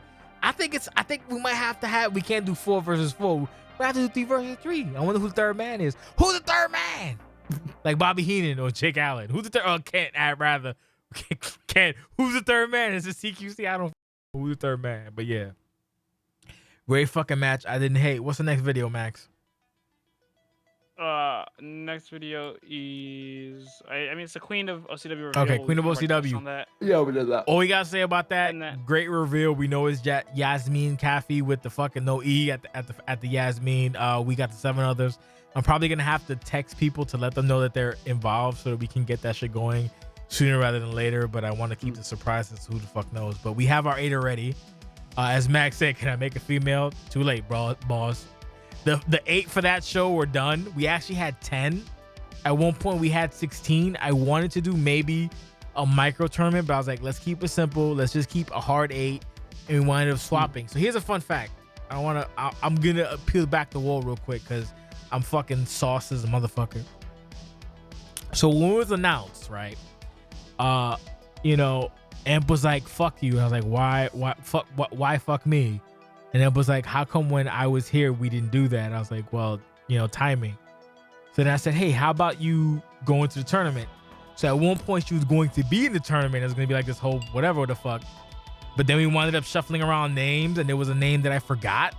I think we might have to have. We can't do 4 versus 4. We have to do 3 versus 3. I wonder who the third man is. Who's the third man? Like Bobby Heenan or Jake Allen. Who's the third? Oh, Kent. I'd rather Kent. Who's the third man? Is it CQC? I don't know who's the third man. But yeah, great fucking match. I didn't hate. What's the next video, Max? Next video is I mean it's the Queen of OCW reveal. Okay, Queen of OCW. On that. Yeah, we did that. All we gotta say about that, great reveal. We know it's Yasmin Kafi with the fucking no E at the Yasmin. We got the 7 others. I'm probably gonna have to text people to let them know that they're involved so that we can get that shit going sooner rather than later. But I want to keep the surprise as to who the fuck knows. But we have our 8 already. As Max said, can I make a female? Too late, bro, boss. The 8 for that show were done. We actually had 10. At one point, we had 16. I wanted to do maybe a micro tournament, but I was like, let's keep it simple. Let's just keep a hard 8. And we wound up swapping. So here's a fun fact. I'm going to peel back the wall real quick because I'm fucking sauce as a motherfucker. So when it was announced, right? Amp was like, fuck you. I was like, why fuck me? And Amp was like, how come when I was here, we didn't do that? I was like, well, timing. So then I said, hey, how about you go into the tournament? So at one point she was going to be in the tournament. It was going to be like this whole whatever the fuck. But then we wound up shuffling around names and there was a name that I forgot.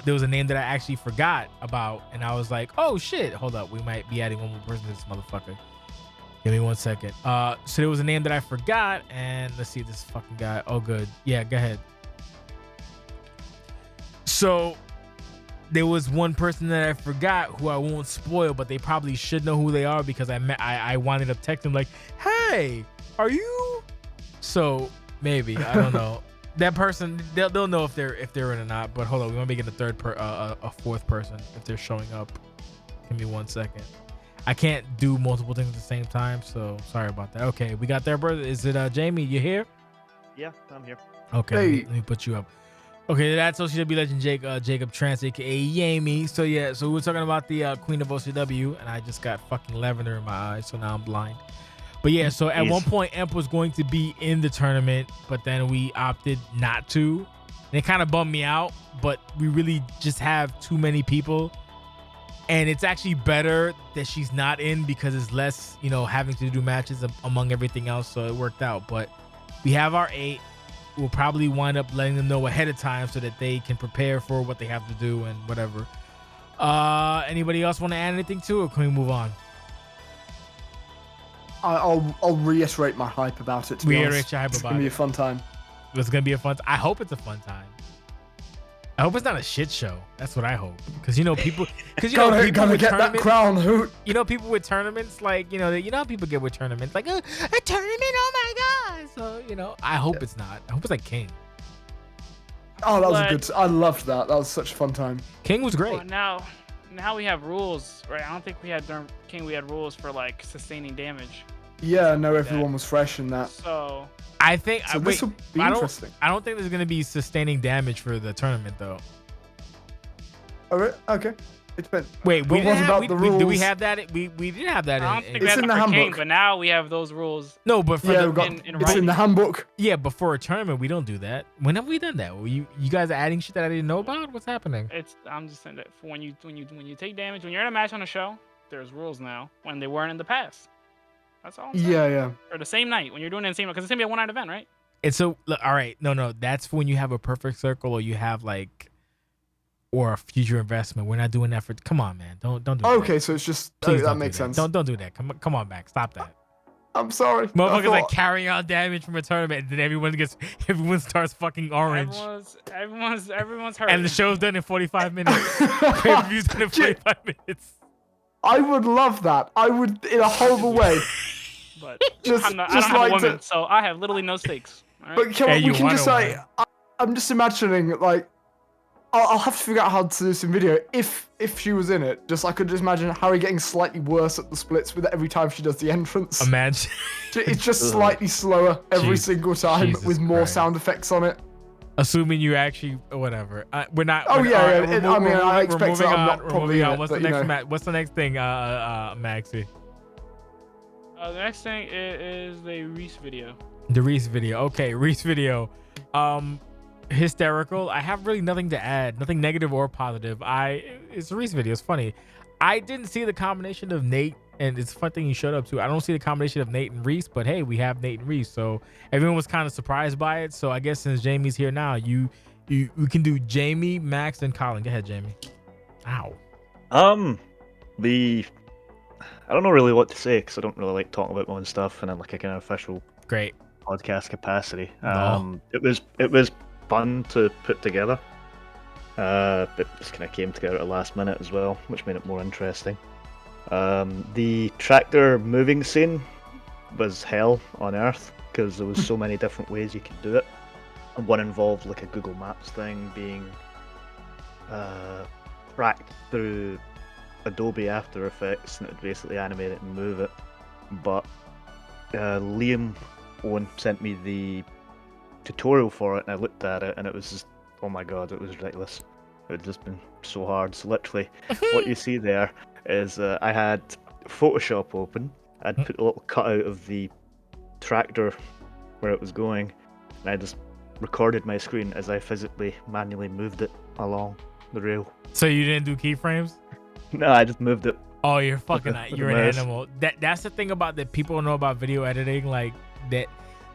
There was a name that I actually forgot about. And I was like, oh shit, hold up. We might be adding one more person to this motherfucker. Give me 1 second. So there was a name that I forgot. And let's see this fucking guy. Oh, good. Yeah, go ahead. So there was one person that I forgot who I won't spoil, but they probably should know who they are because I wanted to text them like, hey, are you? So maybe, I don't know. That person, they'll know if they're in or not. But hold on, we want to make it a 4th person if they're showing up. Give me 1 second. I can't do multiple things at the same time, so sorry about that. Okay, we got there, brother. Is it Jamie? You here? Yeah, I'm here. Okay, hey. let me put you up. Okay, that's OCW Legend Jacob Trance, aka Yami. So yeah, so we were talking about the Queen of OCW, and I just got fucking lavender in my eyes, so now I'm blind. But yeah, so at one point, Emp was going to be in the tournament, but then we opted not to. And it kind of bummed me out, but we really just have too many people. And it's actually better that she's not in because it's less, having to do matches among everything else. So it worked out. But we have our 8. We'll probably wind up letting them know ahead of time so that they can prepare for what they have to do and whatever. Anybody else want to add anything to it, or can we move on? I'll reiterate my hype about it. To be honest. It's gonna be a fun time. It's gonna be a fun. I hope it's a fun time. I hope it's not a shit show. That's what I hope. Because people. Because people gonna get that crown, Hoot. People with tournaments, like how people get with tournaments, like a tournament. Oh my god! So I hope it's not. I hope it's like King. Oh, that was good. I loved that. That was such a fun time. King was great. Well, now we have rules, right? I don't think we had during King. We had rules for like sustaining damage. Yeah, no, everyone was fresh in that. So I think this will be interesting. I don't think there's gonna be sustaining damage for the tournament though. Okay. It depends. Wait, what about the rules? Did we have that? We didn't have that. I don't think we had that for King, but now we have those rules. No, but for it's in the handbook. Yeah, but for a tournament, we don't do that. When have we done that? You guys are adding shit that I didn't know about? What's happening? I'm just saying that for when you take damage, when you're in a match on a show, there's rules now when they weren't in the past. That's all I'm saying. Yeah. Or the same night when you're doing it in the same night, because it's gonna be a one-night event, right? It's all right. No, that's when you have a perfect circle or you have or a future investment. We're not doing that for. Come on, man. Don't do that. Okay, so it's just that makes sense. Don't do that. Come on back. Stop that. I'm sorry. Motherfuckers like carrying on damage from a tournament, and then everyone starts fucking orange. Everyone's hurt. And the show's done in 45 minutes. Pay-per-view's done in 45 minutes. I would love that. I would, in a horrible way. But I don't have a woman, so I have literally no stakes. Right? But we can just say, I'm just imagining, I'll have to figure out how to do some video if she was in it. I could just imagine Harry getting slightly worse at the splits with every time she does the entrance. Imagine. It's just slightly slower every single time with more sound effects on it. Assuming you actually, whatever. We're not. Oh yeah. I expect that I'm not probably on. What's the next What's the next thing, Maxie? The next thing is the Reese video. The Reese video. Okay, Reese video. hysterical. I have really nothing to add, nothing negative or positive. It's a Reese video. It's funny. I didn't see the combination of Nate, and it's a fun thing he showed up to. I don't see the combination of Nate and Reese, but hey, we have Nate and Reese, so everyone was kind of surprised by it. So I guess since Jamie's here now, you can do Jamie, Max, and Colin. Go ahead, Jamie. Ow. I don't know really what to say because I don't really like talking about my own stuff and in like a kind of official Great podcast capacity. No. It was fun to put together. It just kind of came together at the last minute as well, which made it more interesting. The tractor moving scene was hell on earth because there was so many different ways you could do it. And one involved like a Google Maps thing being tracked through Adobe After Effects, and it would basically animate it and move it. But Liam Owen sent me the tutorial for it, and I looked at it, and it was just, oh my god, it was ridiculous. It had just been so hard. So literally, what you see there is I had Photoshop open. I'd put a little cutout of the tractor where it was going, and I just recorded my screen as I physically manually moved it along the rail. So you didn't do keyframes? No, I just moved it. Oh, you're fucking you're an mouse. animal. That's the thing about that people don't know about video editing. Like that,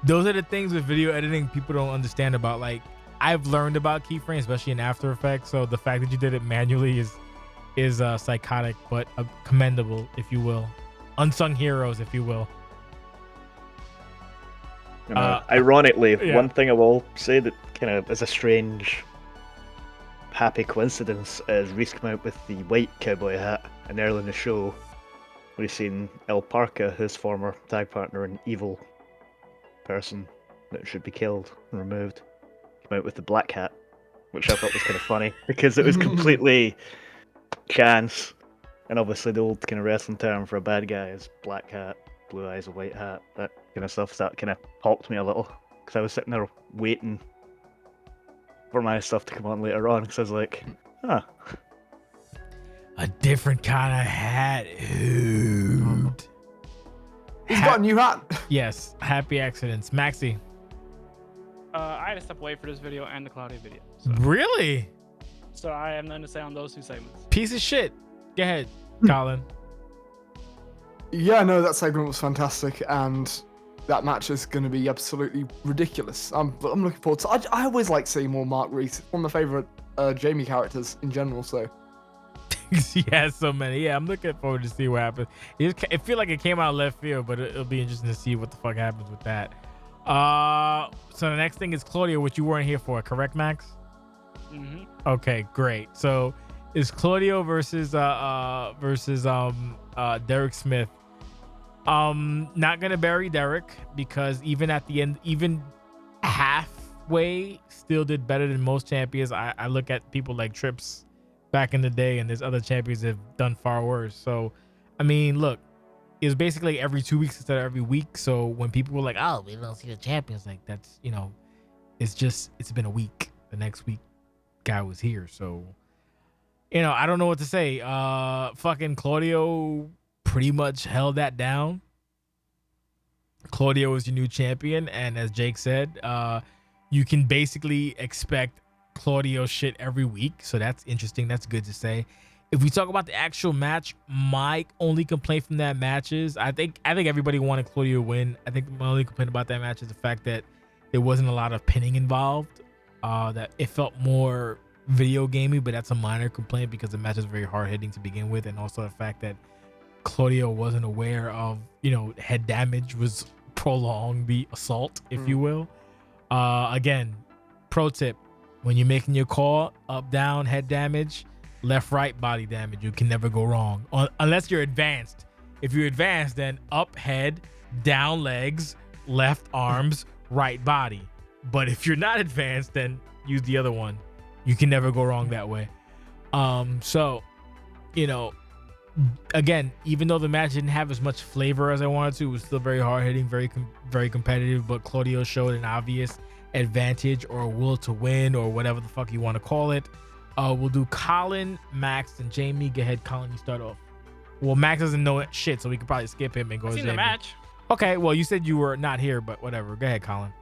those are the things with video editing people don't understand about. Like I've learned about keyframes, especially in After Effects. So the fact that you did it manually is psychotic, but commendable, if you will. Unsung heroes, if you will. Ironically, yeah. one thing I will say that kind of is a strange, happy coincidence is Reese came out with the white cowboy hat, and early in the show, we've seen El Parca, his former tag partner, an evil person that should be killed and removed, came out with the black hat, which I thought was kind of funny because it was completely chance, and obviously the old kind of wrestling term for a bad guy is black hat, blue eyes, a white hat, that kind of stuff. So that kind of popped me a little because I was sitting there waiting for my stuff to come on later on because I was like, huh. A different kind of hat. Hoot. He's got a new hat. Yes, happy accidents. Maxi. I had to step away for this video and the Claudia video. So, Really? so I have nothing to say on those two segments. Piece of shit. Go ahead, Colin. Yeah, no, that segment was fantastic, and that match is going to be absolutely ridiculous. I'm looking forward to. I always like seeing more Mark Reese. One of my favorite Jamie characters in general. So He has so many. Yeah, I'm looking forward to see what happens. It feel like it came out of left field, but it'll be interesting to see what the fuck happens with that. So the next thing is Claudia, which you weren't here for, correct, Max? Mm-hmm. Okay, great. So it's Claudio versus Derek Smith. Not gonna bury Derek because even at the end, even halfway, still did better than most champions. I look at people like Trips back in the day, and there's other champions that have done far worse. So, I mean, look, it was basically every 2 weeks instead of every week. So when people were like, "Oh, we don't see the champions," like that's, you know, it's been a week. The next week, guy was here. So, you know, I don't know what to say. Fucking Claudio pretty much held that down. Claudio is your new champion, and as Jake said, you can basically expect Claudio shit every week, so that's interesting. That's good to say. If we talk about the actual match, my only complaint from that match is I think everybody wanted Claudio to win. I think my only complaint about that match is the fact that there wasn't a lot of pinning involved. That it felt more video gamey, but that's a minor complaint because the match is very hard hitting to begin with, and also the fact that Claudio wasn't aware of, you know, head damage was prolonged the assault, if you will. Again, pro tip: when you're making your call, up, down, head damage, left, right, body damage, you can never go wrong. Unless you're advanced. If you're advanced, then up, head, down, legs, left, arms, right, body. But if you're not advanced, then use the other one. You can never go wrong that way. So, you know, again, even though the match didn't have as much flavor as I wanted to, it was still very hard hitting, very competitive. But Claudio showed an obvious advantage or a will to win or whatever the fuck you want to call it. We'll do Colin, Max, and Jamie. Go ahead, Colin, you start off. Well, Max doesn't know shit, so we could probably skip him and go to I've seen Jamie. the match. Okay, well, you said you were not here, but whatever. Go ahead, Colin.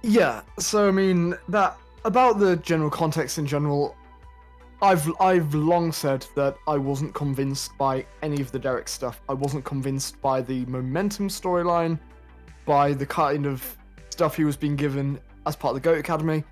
Yeah, so I mean that about the general context in general, I've long said that I wasn't convinced by any of the Derek stuff. I wasn't convinced by the momentum storyline, by the kind of stuff he was being given as part of the GOAT Academy.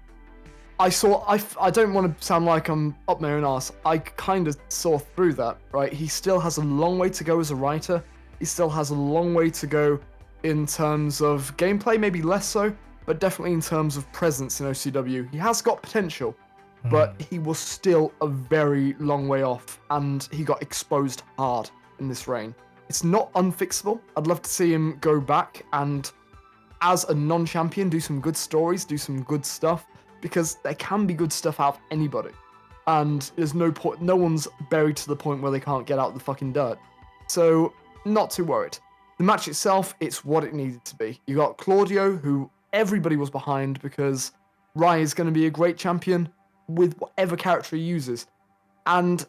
I don't want to sound like I'm up my own arse. I kind of saw through that, right? He still has a long way to go as a writer. He still has a long way to go in terms of gameplay, maybe less so, but definitely in terms of presence in OCW. He has got potential, but he was still a very long way off, and he got exposed hard in this reign. It's not unfixable. I'd love to see him go back and, as a non-champion, do some good stories, do some good stuff, because there can be good stuff out of anybody. And there's no point, no one's buried to the point where they can't get out of the fucking dirt. So, not too worried. The match itself, it's what it needed to be. You got Claudio, who everybody was behind because Riot is going to be a great champion with whatever character he uses. And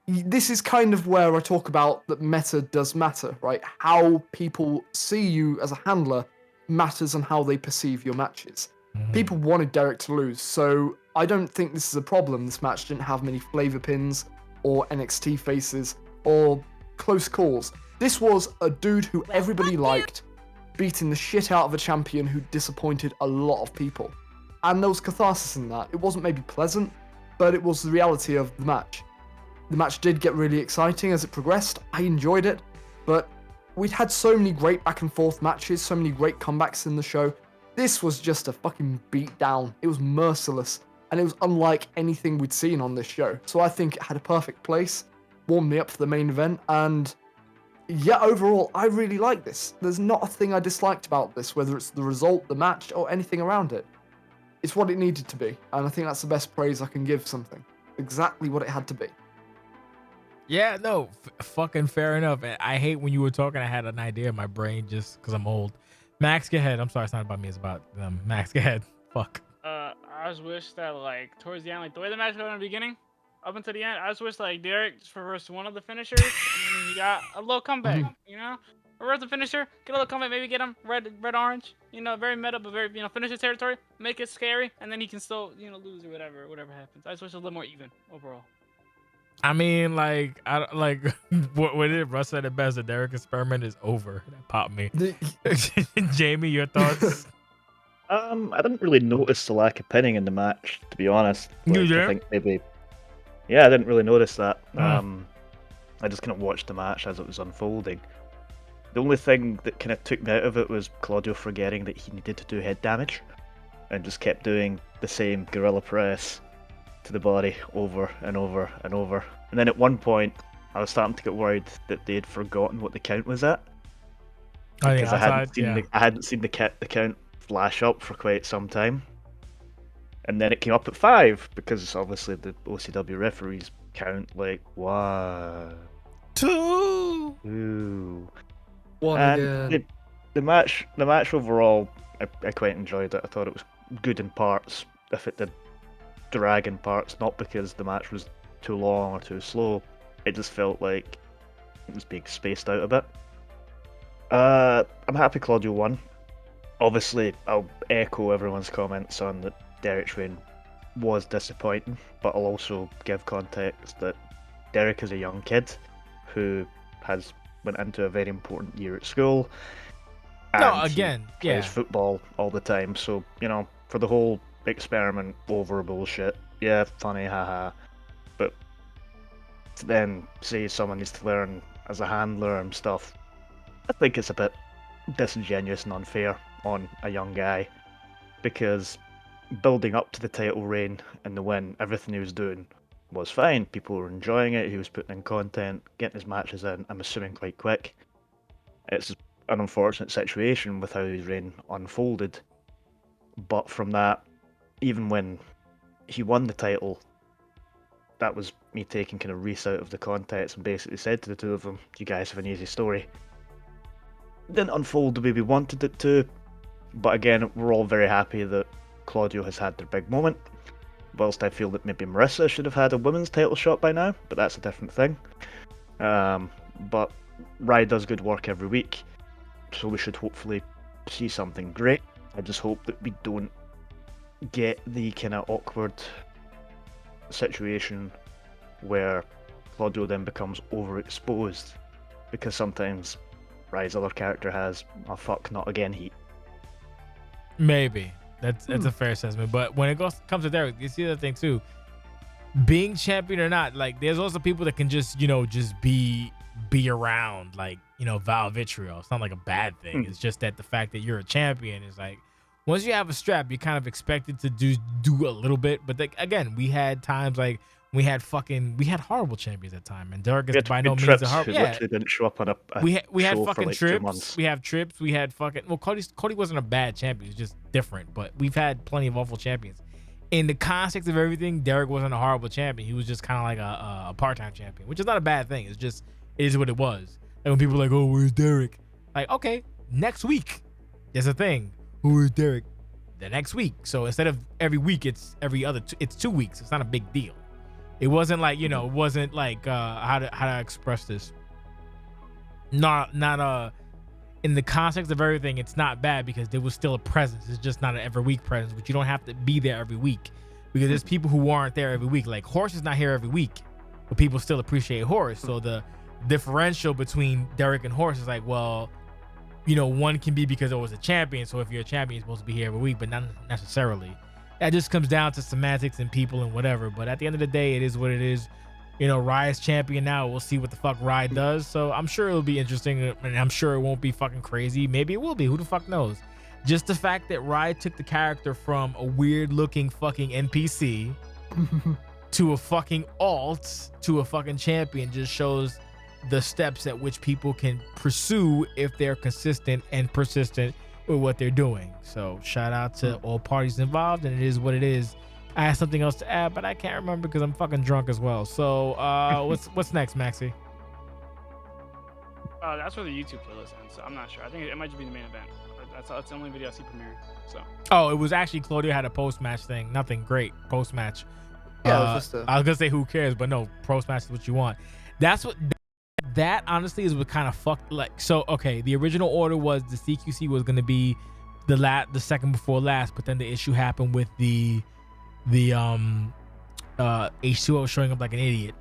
this is kind of where I talk about that meta does matter, right? How people see you as a handler matters on how they perceive your matches. People wanted Derek to lose, so I don't think this is a problem. This match didn't have many flavor pins or NXT faces or close calls. This was a dude who everybody liked beating the shit out of a champion who disappointed a lot of people. And there was catharsis in that. It wasn't maybe pleasant, but it was the reality of the match. The match did get really exciting as it progressed. I enjoyed it, but we'd had so many great back and forth matches, so many great comebacks in the show. This was just a fucking beat down. It was merciless, and it was unlike anything we'd seen on this show. So I think it had a perfect place, warmed me up for the main event, and yeah, overall, I really like this. There's not a thing I disliked about this, whether it's the result, the match, or anything around it. It's what it needed to be, and I think that's the best praise I can give something. Exactly what it had to be. Yeah, no, fucking fair enough. I hate when you were talking, I had an idea in my brain just because I'm old. Max, go ahead. I'm sorry, it's not about me. It's about them. Max, go ahead. Fuck. I just wish that, like, towards the end, like, the way the match went in the beginning, up until the end, I just wish, like, Derek just reversed one of the finishers, and then he got a little comeback, you know? Reverse the finisher, get a little comeback, maybe get him red, orange, you know, very meta, but very, you know, finish his territory, make it scary, and then he can still, you know, lose or whatever happens. I just wish it was a little more even overall. I mean, like, what did Russ said it best? The Derek experiment is over. That popped me. Jamie, your thoughts? I didn't really notice the lack of pinning in the match, to be honest. You Like, did? I think maybe. Yeah, I didn't really notice that. I just kind of watched the match as it was unfolding. The only thing that kind of took me out of it was Claudio forgetting that he needed to do head damage, and just kept doing the same gorilla press to the body over and over and over. And then at one point, I was starting to get worried that they had forgotten what the count was at. Oh, Because yeah, I hadn't seen the count flash up for quite some time. And then it came up at 5, because obviously the OCW referees count like 1, 2. 2. One And again. the match overall, I quite enjoyed it. I thought it was good in parts, if it did drag in parts, not because the match was too long or too slow. It just felt like it was being spaced out a bit. I'm happy Claudio won. Obviously, I'll echo everyone's comments on that Derek's reign was disappointing, but I'll also give context that Derek is a young kid who has went into a very important year at school. No, and he again, plays yeah. football all the time, so, you know, for the whole experiment over bullshit, yeah, funny, haha, but to then say someone needs to learn as a handler and stuff, I think it's a bit disingenuous and unfair on a young guy, because building up to the title reign and the win, everything he was doing was fine. People were enjoying it, he was putting in content, getting his matches in, I'm assuming quite quick. It's an unfortunate situation with how his reign unfolded, but from that, even when he won the title, that was me taking kind of Reese out of the context and basically said to the two of them, you guys have an easy story. Didn't unfold the way we wanted it to, but again, we're all very happy that Claudio has had their big moment, whilst I feel that maybe Marissa should have had a women's title shot by now, but that's a different thing. But Riot does good work every week, so we should hopefully see something great. I just hope that we don't get the kind of awkward situation where Claudio then becomes overexposed, because sometimes Riot's other character has a fuck not again heat. Maybe that's a fair assessment, but when it comes to Derek, you see the other thing too. Being champion or not, like there's also people that can just be around, like Val Vitriol. It's not like a bad thing. It's just that the fact that you're a champion is like, once you have a strap, you're kind of expected to do a little bit. But again, we had times like we had horrible champions at time, and Derek is by no means a horrible. Yeah, literally didn't show up on a we had show fucking for like trips. 2 months. We have trips. We had fucking Cody wasn't a bad champion. He's just different. But we've had plenty of awful champions. In the context of everything, Derek wasn't a horrible champion. He was just kind of like a part-time champion, which is not a bad thing. It's just it is what it was. Like when people are like, "Oh, where's Derek?" Like, okay, next week there's a thing. Where's Derek? The next week. So instead of every week, it's every other. It's 2 weeks. It's not a big deal. It wasn't like it wasn't like how to express this. Not in the context of everything, it's not bad because there was still a presence. It's just not an every week presence, but you don't have to be there every week because there's people who aren't there every week. Like Horse is not here every week, but people still appreciate Horse. So the differential between Derek and Horse is like, well, one can be because it was a champion. So if you're a champion, you're supposed to be here every week, but not necessarily. That just comes down to semantics and people and whatever. But at the end of the day, it is what it is. Riot's champion now. We'll see what the fuck Riot does. So I'm sure it'll be interesting, and I'm sure it won't be fucking crazy. Maybe it will be. Who the fuck knows? Just the fact that Riot took the character from a weird looking fucking NPC to a fucking alt to a fucking champion just shows the steps at which people can pursue if they're consistent and persistent with what they're doing. So shout out to all parties involved, and it is what it is. I have something else to add, but I can't remember because I'm fucking drunk as well. So what's next, Maxie? That's where the YouTube playlist ends, so I'm not sure. I think it might just be the main event. That's the only video I see premiering. So. Oh, it was actually Claudio had a post-match thing. Nothing great post-match. Yeah, I was gonna say who cares, but no, post-match is what you want. That's what. That honestly is what kind of fucked. Like, so okay, the original order was the CQC was gonna be the second before last, but then the issue happened with the H2O showing up like an idiot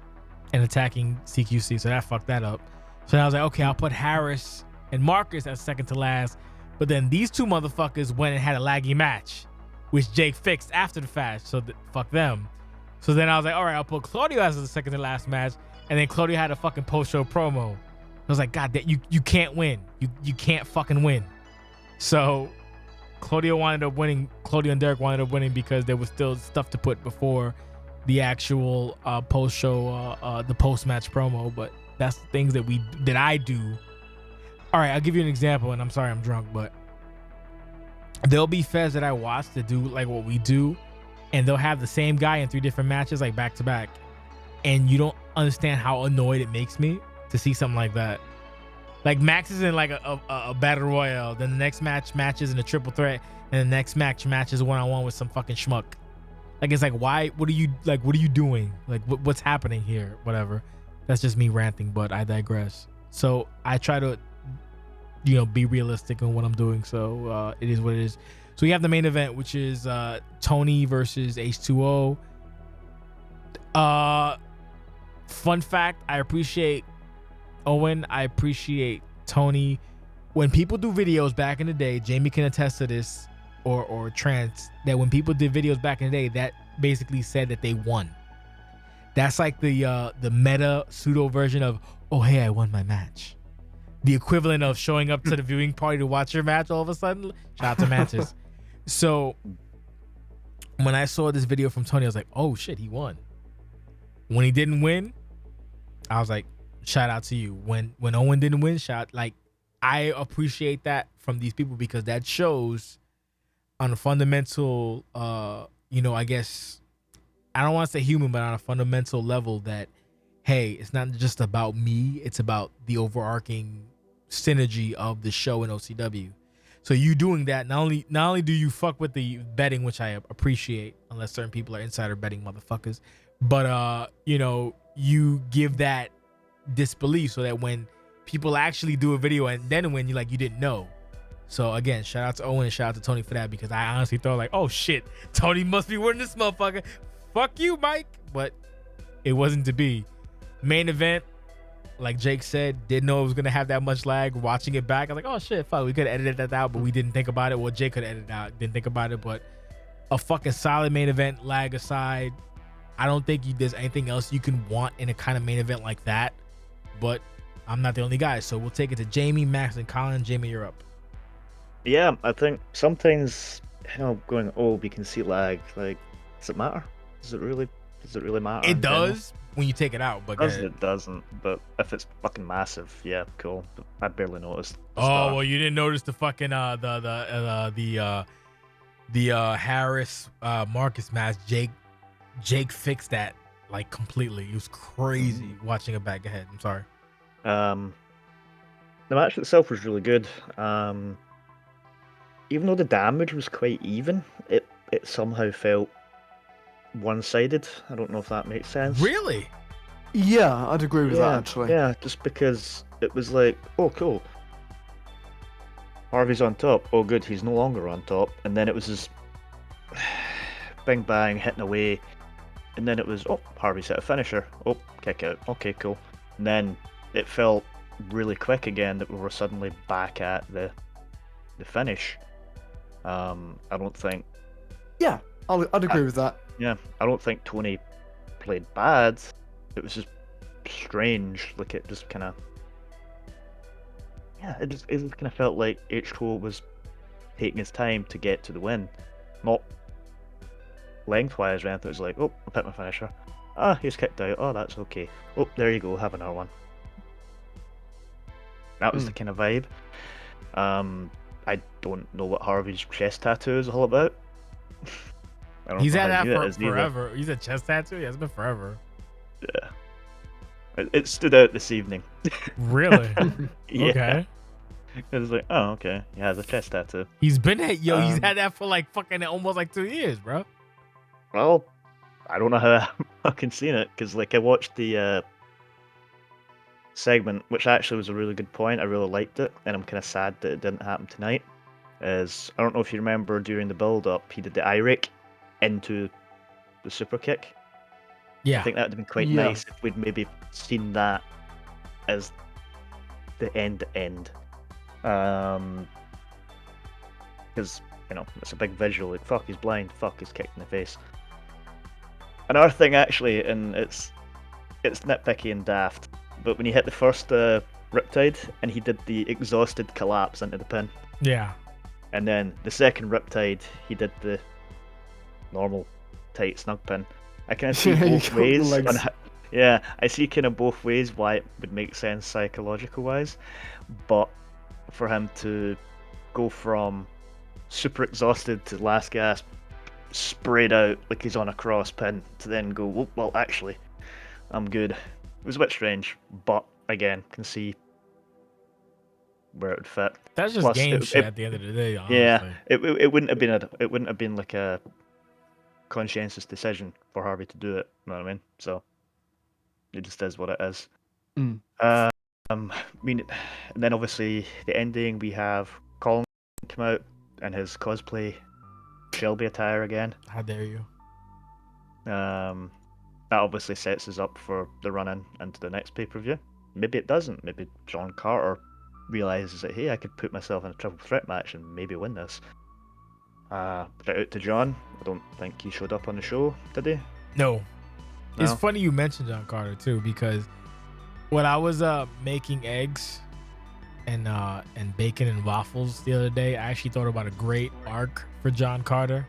and attacking CQC, so that fucked that up. So I was like, okay, I'll put Harris and Marcus as second to last, but then these two motherfuckers went and had a laggy match, which Jake fixed after the fact, so fuck them. So then I was like, all right, I'll put Claudio as the second to last match, and then Claudio had a fucking post-show promo. I was like, God, you can't win. You can't fucking win. So Claudio and Derek wound up winning because there was still stuff to put before the actual post-show, the post-match promo. But that's the things that I do. All right, I'll give you an example, and I'm sorry I'm drunk, but there'll be feds that I watch that do like what we do, and they'll have the same guy in 3 different matches, like back to back, and you don't understand how annoyed it makes me to see something like that. Like Max is in like a battle royale, then the next matches in a triple threat, and the next matches one-on-one with some fucking schmuck. Like it's like, why? What are you doing? Like what's happening here? Whatever. That's just me ranting, but I digress. So I try to, be realistic in what I'm doing. So it is what it is. So we have the main event, which is Tony versus H2O. Fun fact: I appreciate Owen. I appreciate Tony. When people do videos back in the day, Jamie can attest to this, or Trance, that when people did videos back in the day, that basically said that they won. That's like the meta pseudo version of, oh hey, I won my match. The equivalent of showing up to the viewing party to watch your match all of a sudden. Shout out to Mantis. So when I saw this video from Tony, I was like, oh shit, he won. When he didn't win, I was like, shout out to you. When Owen didn't win, I appreciate that from these people, because that shows on a fundamental, I guess, I don't want to say human, but on a fundamental level that, hey, it's not just about me, it's about the overarching synergy of the show in OCW. So you doing that, not only do you fuck with the betting, which I appreciate, unless certain people are insider betting motherfuckers, but you give that disbelief so that when people actually do a video and then when you didn't know, So again, shout out to Owen and shout out to Tony for that, because I honestly thought like, oh shit, Tony must be winning this motherfucker. Fuck you, Mike. But it wasn't to be. Main event, like Jake said, didn't know it was gonna have that much lag. Watching it back, I was like, oh shit, fuck, we could have edited that out, but we didn't think about it. Well, Jake could edit it out, didn't think about it, but a fucking solid main event, lag aside. I don't think there's anything else you can want in a kind of main event like that. But I'm not the only guy, so we'll take it to Jamie, Max, and Colin. Jamie, you're up. Yeah, I think sometimes, going, oh, we can see lag. Like, does it matter? Does it really matter? It does when you take it out, but it doesn't. But if it's fucking massive, yeah, cool. I barely noticed. Oh well, you didn't notice the fucking the Harris Marcus match. Jake fixed that like completely. It was crazy watching it back. Ahead. I'm sorry. The match itself was really good. Even though the damage was quite even, it somehow felt one-sided. I don't know if that makes sense. Really? Yeah, I'd agree with that actually. Yeah, just because it was like, oh cool, Harvey's on top. Oh good, he's no longer on top. And then it was just bing bang hitting away. And then it was, oh, Harvey's hit a finisher. Oh, kick out. Okay, cool. And then it felt really quick again that we were suddenly back at the finish. I don't think. Yeah, I'd agree with that. Yeah, I don't think Tony played bad. It was just strange. Like it just kind of. Yeah, it just kind of felt like H2O was taking his time to get to the win, not lengthwise or anything. It was like, oh, I picked my finisher. Ah, he's kicked out. Oh, that's okay. Oh, there you go. Have another one. That was the kind of vibe. I don't know what Harvey's chest tattoo is all about. He's had that for forever. He's a chest tattoo? Yeah, it's been forever. Yeah. It stood out this evening. Really? Yeah. Okay. It was like, oh, okay. He has a chest tattoo. He's been at, he's had that for like fucking almost like 2 years, bro. Well, I don't know how I fucking seen it, because like I watched the segment, which actually was a really good point. I really liked it, and I'm kind of sad that it didn't happen tonight. As I don't know if you remember during the build-up, he did the eye rake into the super kick. Yeah, I think that would have been quite nice if we'd maybe seen that as the end. Because it's a big visual. Like fuck, he's blind. Fuck, he's kicked in the face. Another thing, actually, and it's nitpicky and daft, but when he hit the first Riptide and he did the exhausted collapse into the pin. Yeah. And then the second Riptide, he did the normal tight snug pin. I kind of see both ways. Yeah, I see kind of both ways why it would make sense psychological wise, but for him to go from super exhausted to last gasp, sprayed out like he's on a cross pin, to then go, well, actually, I'm good. It was a bit strange, but again, can see where it would fit. That's just game shit at the end of the day, honestly. Yeah, it wouldn't have been like a conscientious decision for Harvey to do it. You know what I mean? So it just is what it is. I mean, and then obviously the ending, we have Colin come out in his cosplay Shelby attire again. How dare you? That obviously sets us up for the run-in into the next pay-per-view. Maybe it doesn't. Maybe John Carter realizes that, hey, I could put myself in a triple threat match and maybe win this. Shout out to John. I don't think he showed up on the show, did he? No. It's funny you mentioned John Carter too, because when I was making eggs and bacon and waffles the other day, I actually thought about a great arc for John Carter.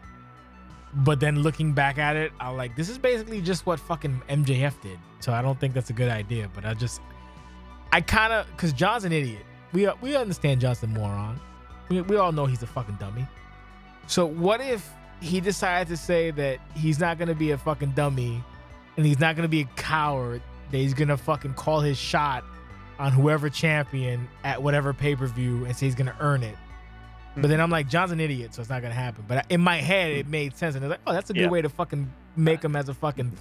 But then looking back at it, I was like, this is basically just what fucking MJF did. So I don't think that's a good idea. But I kind of, because John's an idiot. We understand John's a moron. We all know he's a fucking dummy. So what if he decided to say that he's not going to be a fucking dummy and he's not going to be a coward, that he's going to fucking call his shot on whoever champion at whatever pay-per-view and say he's going to earn it. But then I'm like, John's an idiot, so it's not going to happen. But in my head, it made sense. And I was like, oh, that's a good way to fucking make him as a fucking,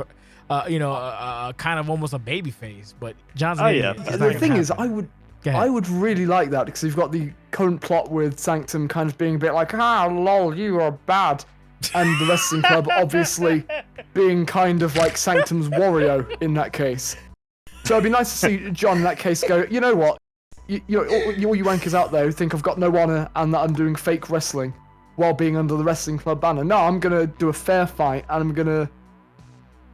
kind of almost a baby face. But John's an idiot. The thing is, I would really like that because you've got the current plot with Sanctum kind of being a bit like, lol, you are bad. And the wrestling club obviously being kind of like Sanctum's Wario in that case. So it'd be nice to see John in that case go, you know what? All you wankers out there who think I've got no honor and that I'm doing fake wrestling while being under the wrestling club banner. No, I'm going to do a fair fight and I'm going to...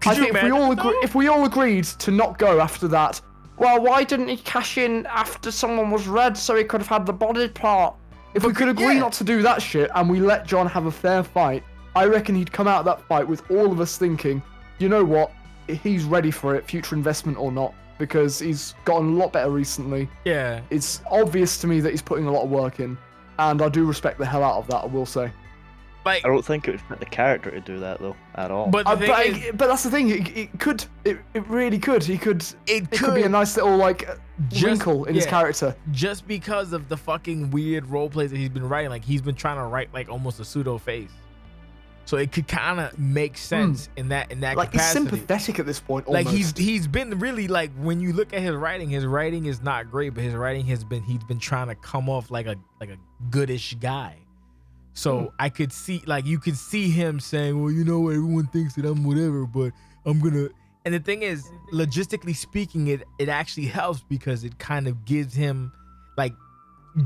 I think if we all agreed to not go after that, well, why didn't he cash in after someone was red so he could have had the body part? If we could agree not to do that shit and we let John have a fair fight, I reckon he'd come out of that fight with all of us thinking, you know what, he's ready for it, future investment or not, because he's gotten a lot better recently. Yeah. It's obvious to me that he's putting a lot of work in, and I do respect the hell out of that, I will say. Like, I don't think it would fit the character to do that though at all. But that's the thing. It could. It really could. It could be a nice little wrinkle in his character. Just because of the fucking weird role plays that he's been writing, like he's been trying to write like almost a pseudo face. So it could kind of make sense in that like capacity. He's sympathetic at this point. Almost. Like he's been really like when you look at his writing is not great, but his writing he's been trying to come off like a goodish guy. So I could see, like, you could see him saying, well, you know, everyone thinks that I'm whatever, but I'm gonna. And the thing is, logistically speaking, it actually helps because it kind of gives him, like,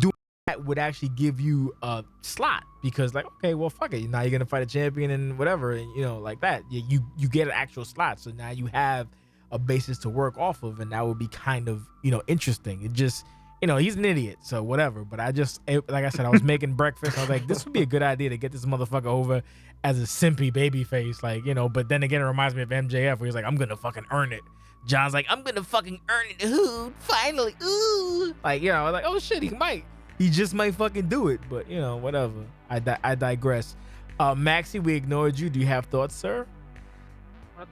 doing that would actually give you a slot because, like, okay, well, fuck it, now you're gonna fight a champion and whatever, and you know, like that, you get an actual slot. So now you have a basis to work off of, and that would be kind of, you know, interesting. It just. You know, he's an idiot, so whatever. But like I said, I was making breakfast. I was like, this would be a good idea to get this motherfucker over as a simpy baby face. Like, you know, but then again, it reminds me of MJF where he's like, I'm going to fucking earn it. John's like, I'm going to fucking earn it. Ooh, finally. Ooh. Like, you know, I was like, oh shit, he just might fucking do it. But, you know, whatever. I digress. Maxie, we ignored you. Do you have thoughts, sir?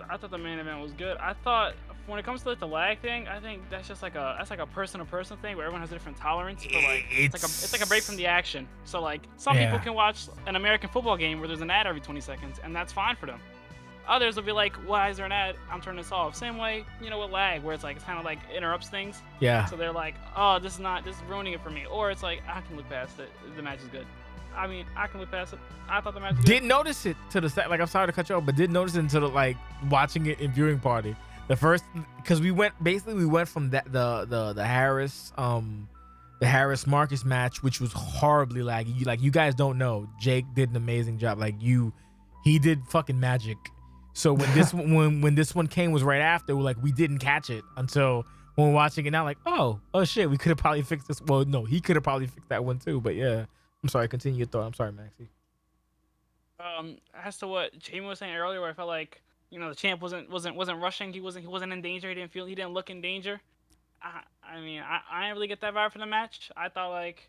I thought the main event was good. I thought when it comes to like the lag thing, I think that's just like a person-to-person thing where everyone has a different tolerance. So like it's like a break from the action. So like some people can watch an American football game where there's an ad every 20 seconds, and that's fine for them. Others will be like, why is there an ad? I'm turning this off. Same way, you know, with lag, where it's kind of like interrupts things. Yeah. So they're like, oh, this is ruining it for me. Or it's like, I can look past it. The match is good. I mean, I can look past it. I thought the match was didn't notice it to the set. Like, I'm sorry to cut you off, but didn't notice it until like watching it in viewing party. The first, because we went from the Harris Marcus match, which was horribly laggy. Like, you guys don't know, Jake did an amazing job. Like, he did fucking magic. So when this when this one came was right after, we didn't catch it until when we're watching it now. Like, oh shit, we could have probably fixed this. Well, no, he could have probably fixed that one too. But yeah, I'm sorry. Continue your thought. I'm sorry, Maxie. As to what Jamie was saying earlier, where I felt like, you know, the champ wasn't rushing. He wasn't in danger. He didn't look in danger. I mean, I didn't really get that vibe from the match. I thought like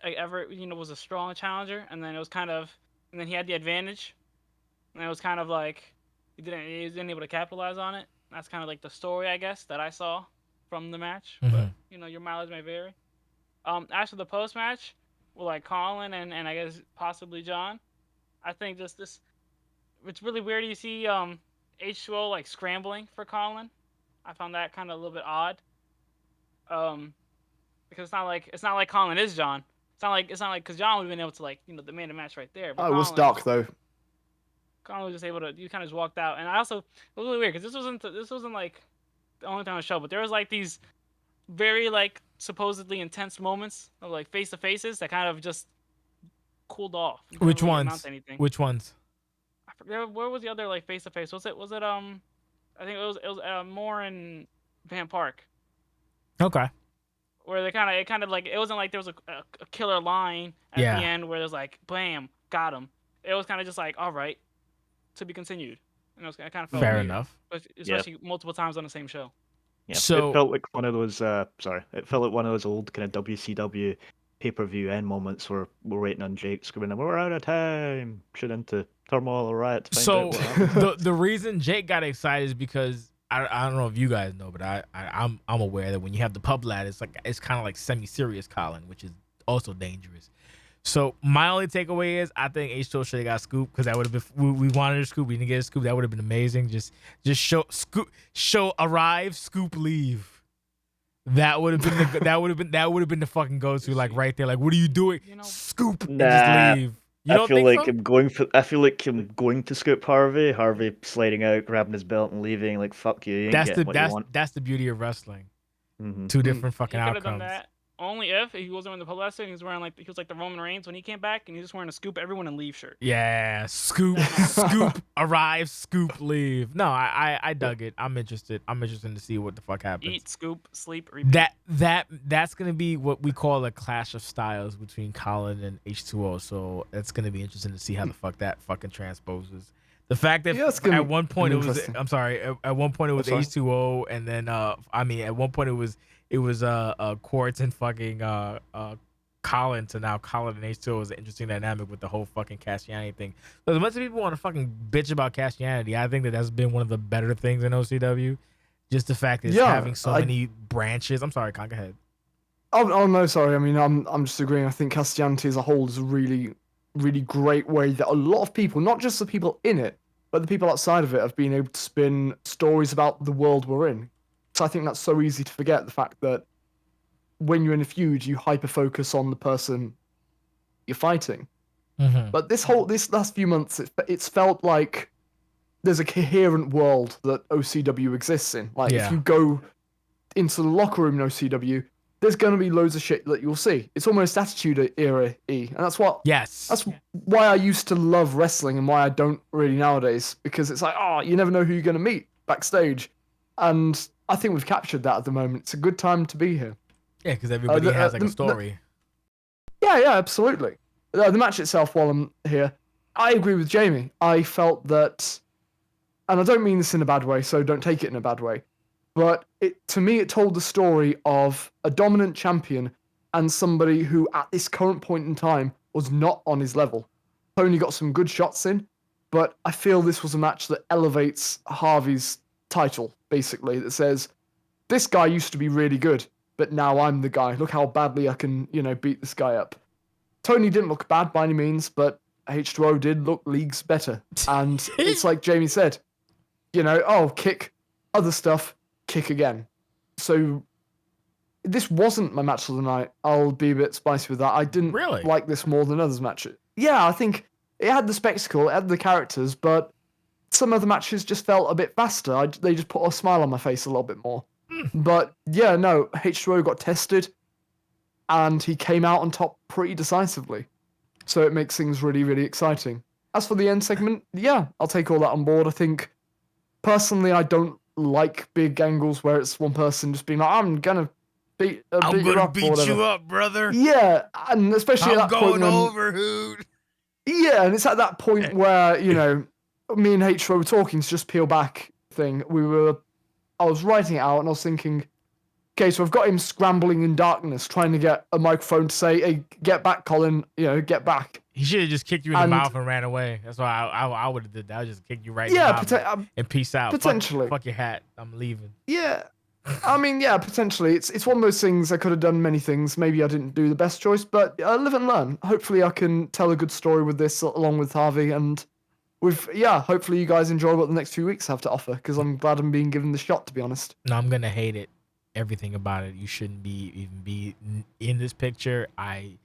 Everett, you know, was a strong challenger, and then he had the advantage, and it was kind of like he wasn't able to capitalize on it. That's kind of like the story, I guess, that I saw from the match. Mm-hmm. But you know, your mileage may vary. After the post match, with like Colin and I guess possibly John, I think just this. It's really weird. You see H2O like scrambling for Colin. I found that kind of a little bit odd. Because it's not like Colin is John. It's not like because John would have been able to, like, you know, demand a match right there. But it was dark though. Colin was just able to. You kind of just walked out, and I also, it was really weird because this wasn't like the only time on the show, but there was like these very like supposedly intense moments of like face to faces that kind of just cooled off. Which ones? Which ones? Where was the other like face to face? Was it I think it was more in Van Park. Okay. Where it kind of like, it wasn't like there was a killer line at the end where there's like bam, got him. It was kind of just like, all right, to be continued. And it kind of felt fair weird, enough, especially multiple times on the same show. Yeah, so it felt like one of those. It felt like one of those old kind of WCW pay-per-view end moments where we're waiting on Jake screaming, "We're out of time!" Shit into Turmoil or Riot to find out the reason Jake got excited is because I don't know if you guys know, but I'm aware that when you have the pub lad, it's kind of like semi-serious Colin, which is also dangerous. So my only takeaway is I think H2O should have got scoop, because that would have been, we wanted a scoop, we didn't get a scoop. That would have been amazing. Just show arrive, scoop, leave. That would have been the that would have been the fucking go-to, like right there. Like, what are you doing? You know, Scoop and Nah, just leave. You don't think so? I feel like I'm going to scoop Harvey. Harvey sliding out, grabbing his belt and leaving. Like, fuck you, you ain't getting what you want. That's the beauty of wrestling. Mm-hmm. Two different he fucking could have outcomes. done that only if he wasn't wearing the Palessa and he was wearing he was like the Roman Reigns when he came back and he was just wearing a scoop everyone and leave shirt. Yeah, scoop, scoop, arrive, scoop, leave. No, I dug it. I'm interested. I'm interested to see what the fuck happens. Eat, scoop, sleep, repeat. That's gonna be what we call a clash of styles between Colin and H2O. So it's gonna be interesting to see how the fuck that fucking transposes. The fact that at one point it was at one point it was H2O, and then at one point it was Quartz and fucking Colin, to now Colin and H2O is an interesting dynamic with the whole fucking Castianity thing. So as much as people want to fucking bitch about Castianity, I think that's been one of the better things in OCW. Just the fact that it's having so many branches. I'm sorry, Con, go ahead. Oh no, sorry. I mean, I'm just agreeing. I think Castianity as a whole is a really, really great way that a lot of people, not just the people in it, but the people outside of it, have been able to spin stories about the world we're in. So I think that's so easy to forget, the fact that when you're in a feud, you hyper focus on the person you're fighting. Mm-hmm. But this last few months, it's felt like there's a coherent world that OCW exists in. Like if you go into the locker room in OCW, there's going to be loads of shit that you'll see. It's almost Attitude Era E, and that's why I used to love wrestling and why I don't really nowadays, because it's like, you never know who you're going to meet backstage, and I think we've captured that at the moment. It's a good time to be here. Yeah, because everybody has like a story. Yeah, absolutely. The match itself, while I'm here, I agree with Jamie. I felt that, and I don't mean this in a bad way, so don't take it in a bad way, but to me, it told the story of a dominant champion and somebody who, at this current point in time, was not on his level. Tony got some good shots in, but I feel this was a match that elevates Harvey's title, basically, that says, this guy used to be really good, but now I'm the guy. Look how badly I can, beat this guy up. Tony didn't look bad by any means, but H2O did look leagues better. And it's like Jamie said, kick, other stuff, kick again. So this wasn't my match of the night. I'll be a bit spicy with that. I didn't like this more than others' matches. Yeah, I think it had the spectacle, it had the characters, but some other matches just felt a bit faster. They just put a smile on my face a little bit more. But yeah, no, H2O got tested and he came out on top pretty decisively. So it makes things really, really exciting. As for the end segment, yeah, I'll take all that on board. I think, personally, I don't like big angles where it's one person just being like, I'm going to beat you up, brother. Yeah, and especially at that point I'm going over, Hood. Yeah, and it's at that point where, me and H2O were talking to just peel back thing. I was writing it out and I was thinking, okay, so I've got him scrambling in darkness, trying to get a microphone to say, hey, get back, Colin, get back. He should have just kicked you in the mouth and ran away. That's why I would have did that. I would just kick you right in the mouth and peace out. Potentially. Fuck your hat. I'm leaving. Yeah. I mean, yeah, potentially. It's one of those things. I could have done many things. Maybe I didn't do the best choice, but live and learn. Hopefully I can tell a good story with this along with Harvey, and hopefully you guys enjoy what the next 2 weeks have to offer, because I'm glad I'm being given the shot, to be honest. No, I'm going to hate it. Everything about it. You shouldn't even be in this picture. I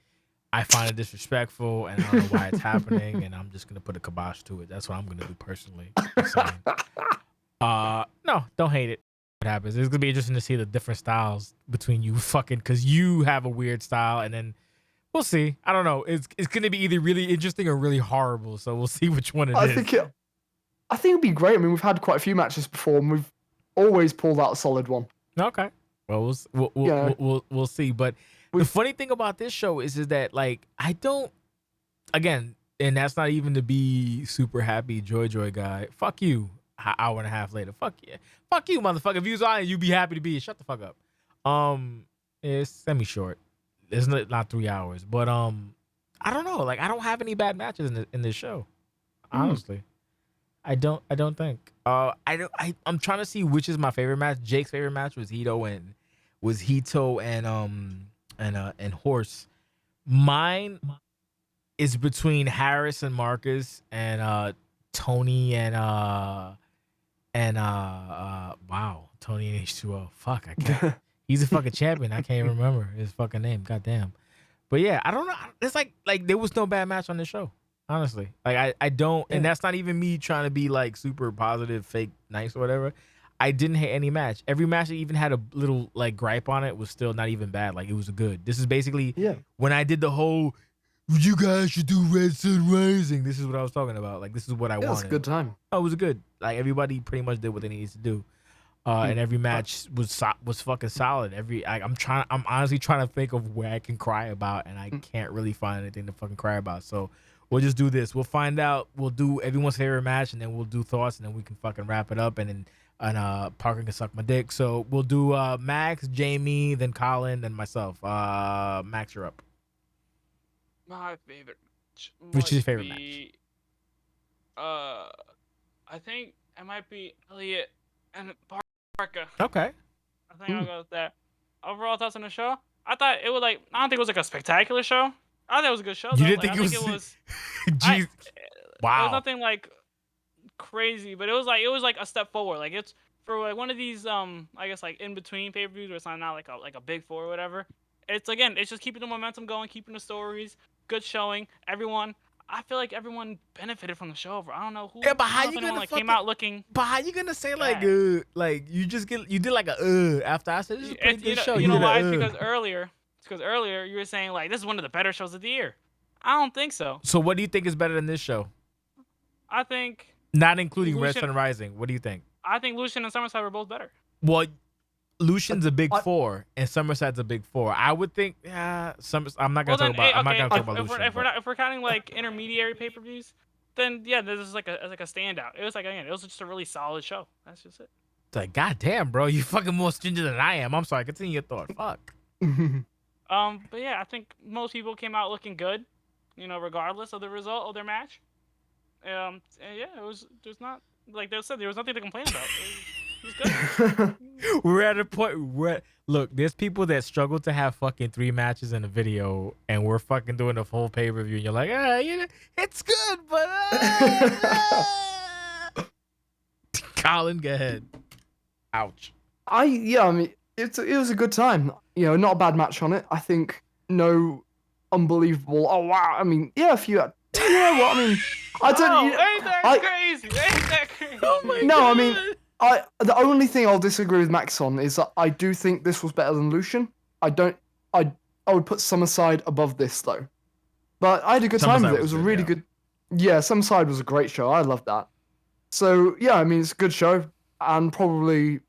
find it disrespectful, and I don't know why it's happening, and I'm just going to put a kibosh to it. That's what I'm going to do personally. No, don't hate it. What happens? It's going to be interesting to see the different styles between you because you have a weird style, and then we'll see. I don't know. It's going to be either really interesting or really horrible, so we'll see which one it is. I think it'd be great. I mean, we've had quite a few matches before, and we've always pulled out a solid one. Okay. Well, we'll see. But the funny thing about this show is that, like, I don't, again, and that's not even to be super happy joy guy. Fuck you. An hour and a half later. Fuck yeah. Fuck you, motherfucker. If you was on, you'd be happy to be here. Shut the fuck up. It's semi-short. It's not 3 hours. But I don't know. Like, I don't have any bad matches in this show. Honestly. I don't think. I'm trying to see which is my favorite match. Jake's favorite match was Hito and Horse. Mine is between Harris and Marcus and Tony and Tony and H2O. Fuck, I can't. He's a fucking champion. I can't even remember his fucking name. Goddamn. But yeah, I don't know. It's like there was no bad match on this show. Honestly, like I don't, and that's not even me trying to be like super positive, fake nice or whatever. I didn't hate any match. Every match that even had a little like gripe on it was still not even bad. Like it was good. This is basically when I did the whole you guys should do Red Sun Rising. This is what I was talking about. Like this is what I wanted. It was a good time. Oh, it was good. Like everybody pretty much did what they needed to do. And every match was fucking solid. I'm honestly trying to think of where I can cry about, and I can't really find anything to fucking cry about. So we'll just do this. We'll find out. We'll do everyone's favorite match, and then we'll do thoughts, and then we can fucking wrap it up, and Parker can suck my dick. So we'll do Max, Jamie, then Colin, then myself. Max, you're up. My favorite match. Which is your favorite match? I think it might be Elliot and Parker. Okay. I think I'll go with that. Overall thoughts on the show? I thought it was like, I don't think it was like a spectacular show. I thought it was a good show. You though. didn't like, think it was? Jeez. Wow. It was Wow. nothing like crazy, but it was like a step forward. Like it's for like one of these I guess like in between pay-per-views where it's not like a big four or whatever. It's just keeping the momentum going, keeping the stories, good showing. I feel like everyone benefited from the show. I don't know who. Yeah, but how you gonna came out looking? But how you gonna say like you did like after I said this is a pretty good show. You know why? It's because earlier you were saying like this is one of the better shows of the year. I don't think so. So what do you think is better than this show? I think not including Red Sun Rising. What do you think? I think Lucian and Summerside were both better. Well, Lucian's a big four and Summerside's a big four. I would think I'm not gonna talk about Lucian. If we're counting like intermediary pay-per-views, then yeah, this is like a standout. It was just a really solid show. That's just it. It's like, goddamn, bro, you fucking more stringent than I am. I'm sorry, continue your thought. Fuck. But yeah, I think most people came out looking good, regardless of the result of their match. And yeah, there's not, like they said, there was nothing to complain about. It was good. We're at a point where, look, there's people that struggle to have fucking 3 matches in a video, and we're fucking doing a full pay-per-view, and you're like, it's good, but Colin, go ahead. Ouch. I mean, it was a good time. Not a bad match on it. I think no unbelievable. Oh wow. I mean, yeah, a few. You know what? I mean, I don't. Ain't that crazy? Ain't that crazy? Oh my God. No, I mean, the only thing I'll disagree with Max on is that I do think this was better than Lucian. I would put Summerside above this though. But I had a good time with it. It was a really good. Yeah, Summerside was a great show. I loved that. So yeah, I mean, it's a good show, and probably,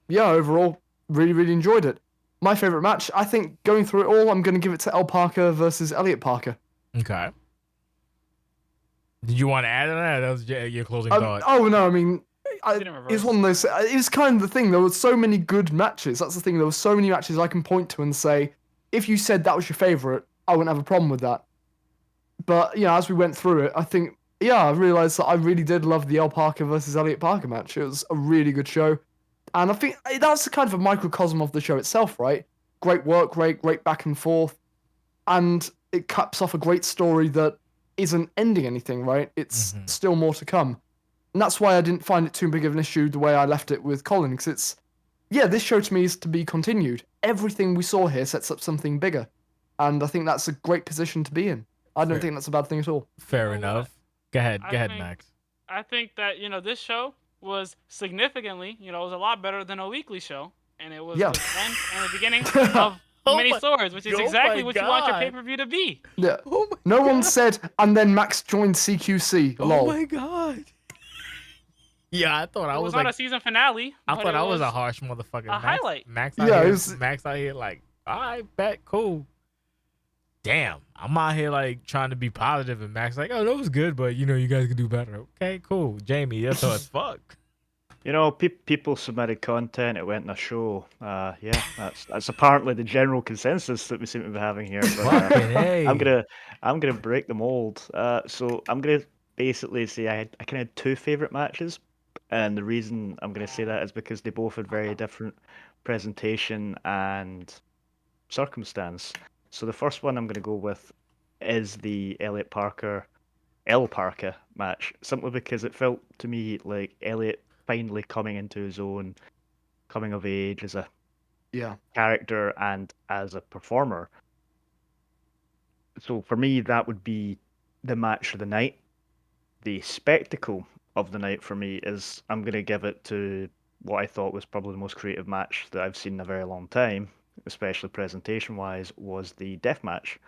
yeah, overall, really, really enjoyed it. My favorite match, I think, going through it all, I'm going to give it to El Parker versus Elliot Parker. Okay. Did you want to add to that? That was your closing thought. Oh no, I mean, it's one of those. It's kind of the thing. There were so many good matches. That's the thing. There were so many matches I can point to and say, if you said that was your favorite, I wouldn't have a problem with that. But as we went through it, I think, I realized that I really did love the El Parker versus Elliot Parker match. It was a really good show, and I think that's kind of a microcosm of the show itself, right? Great work rate, great back and forth, and it caps off a great story that isn't ending anything, right? It's still more to come. And that's why I didn't find it too big of an issue the way I left it with Colin, because this show to me is to be continued. Everything we saw here sets up something bigger. And I think that's a great position to be in. I don't think that's a bad thing at all. Fair enough. Go ahead, Max. I think that, this show was significantly, it was a lot better than a weekly show. And it was the end and the beginning of many swords, which is exactly what you want your pay-per-view to be. Yeah. No one said, and then Max joined CQC. Oh Lol. my God. Yeah, I thought I was not like a season finale. I thought I was a harsh motherfucker. A highlight. Max out here like, I bet, cool. Damn, I'm out here like trying to be positive, and Max like, oh, that was good, but you guys can do better. Okay, cool. Jamie, that's how it's fuck. People submitted content. It went in a show. That's apparently the general consensus that we seem to be having here. But, I'm gonna break the mold. So I'm gonna basically say I kind of had 2 favorite matches, and the reason I'm gonna say that is because they both had very different presentation and circumstance. So the first one I'm gonna go with is the El Parker match, simply because it felt to me like Elliot finally coming into his own, coming of age as a Yeah. character and as a performer. So for me, that would be the match of the night. The spectacle of the night for me is I'm going to give it to what I thought was probably the most creative match that I've seen in a very long time, especially presentation wise, was the death match.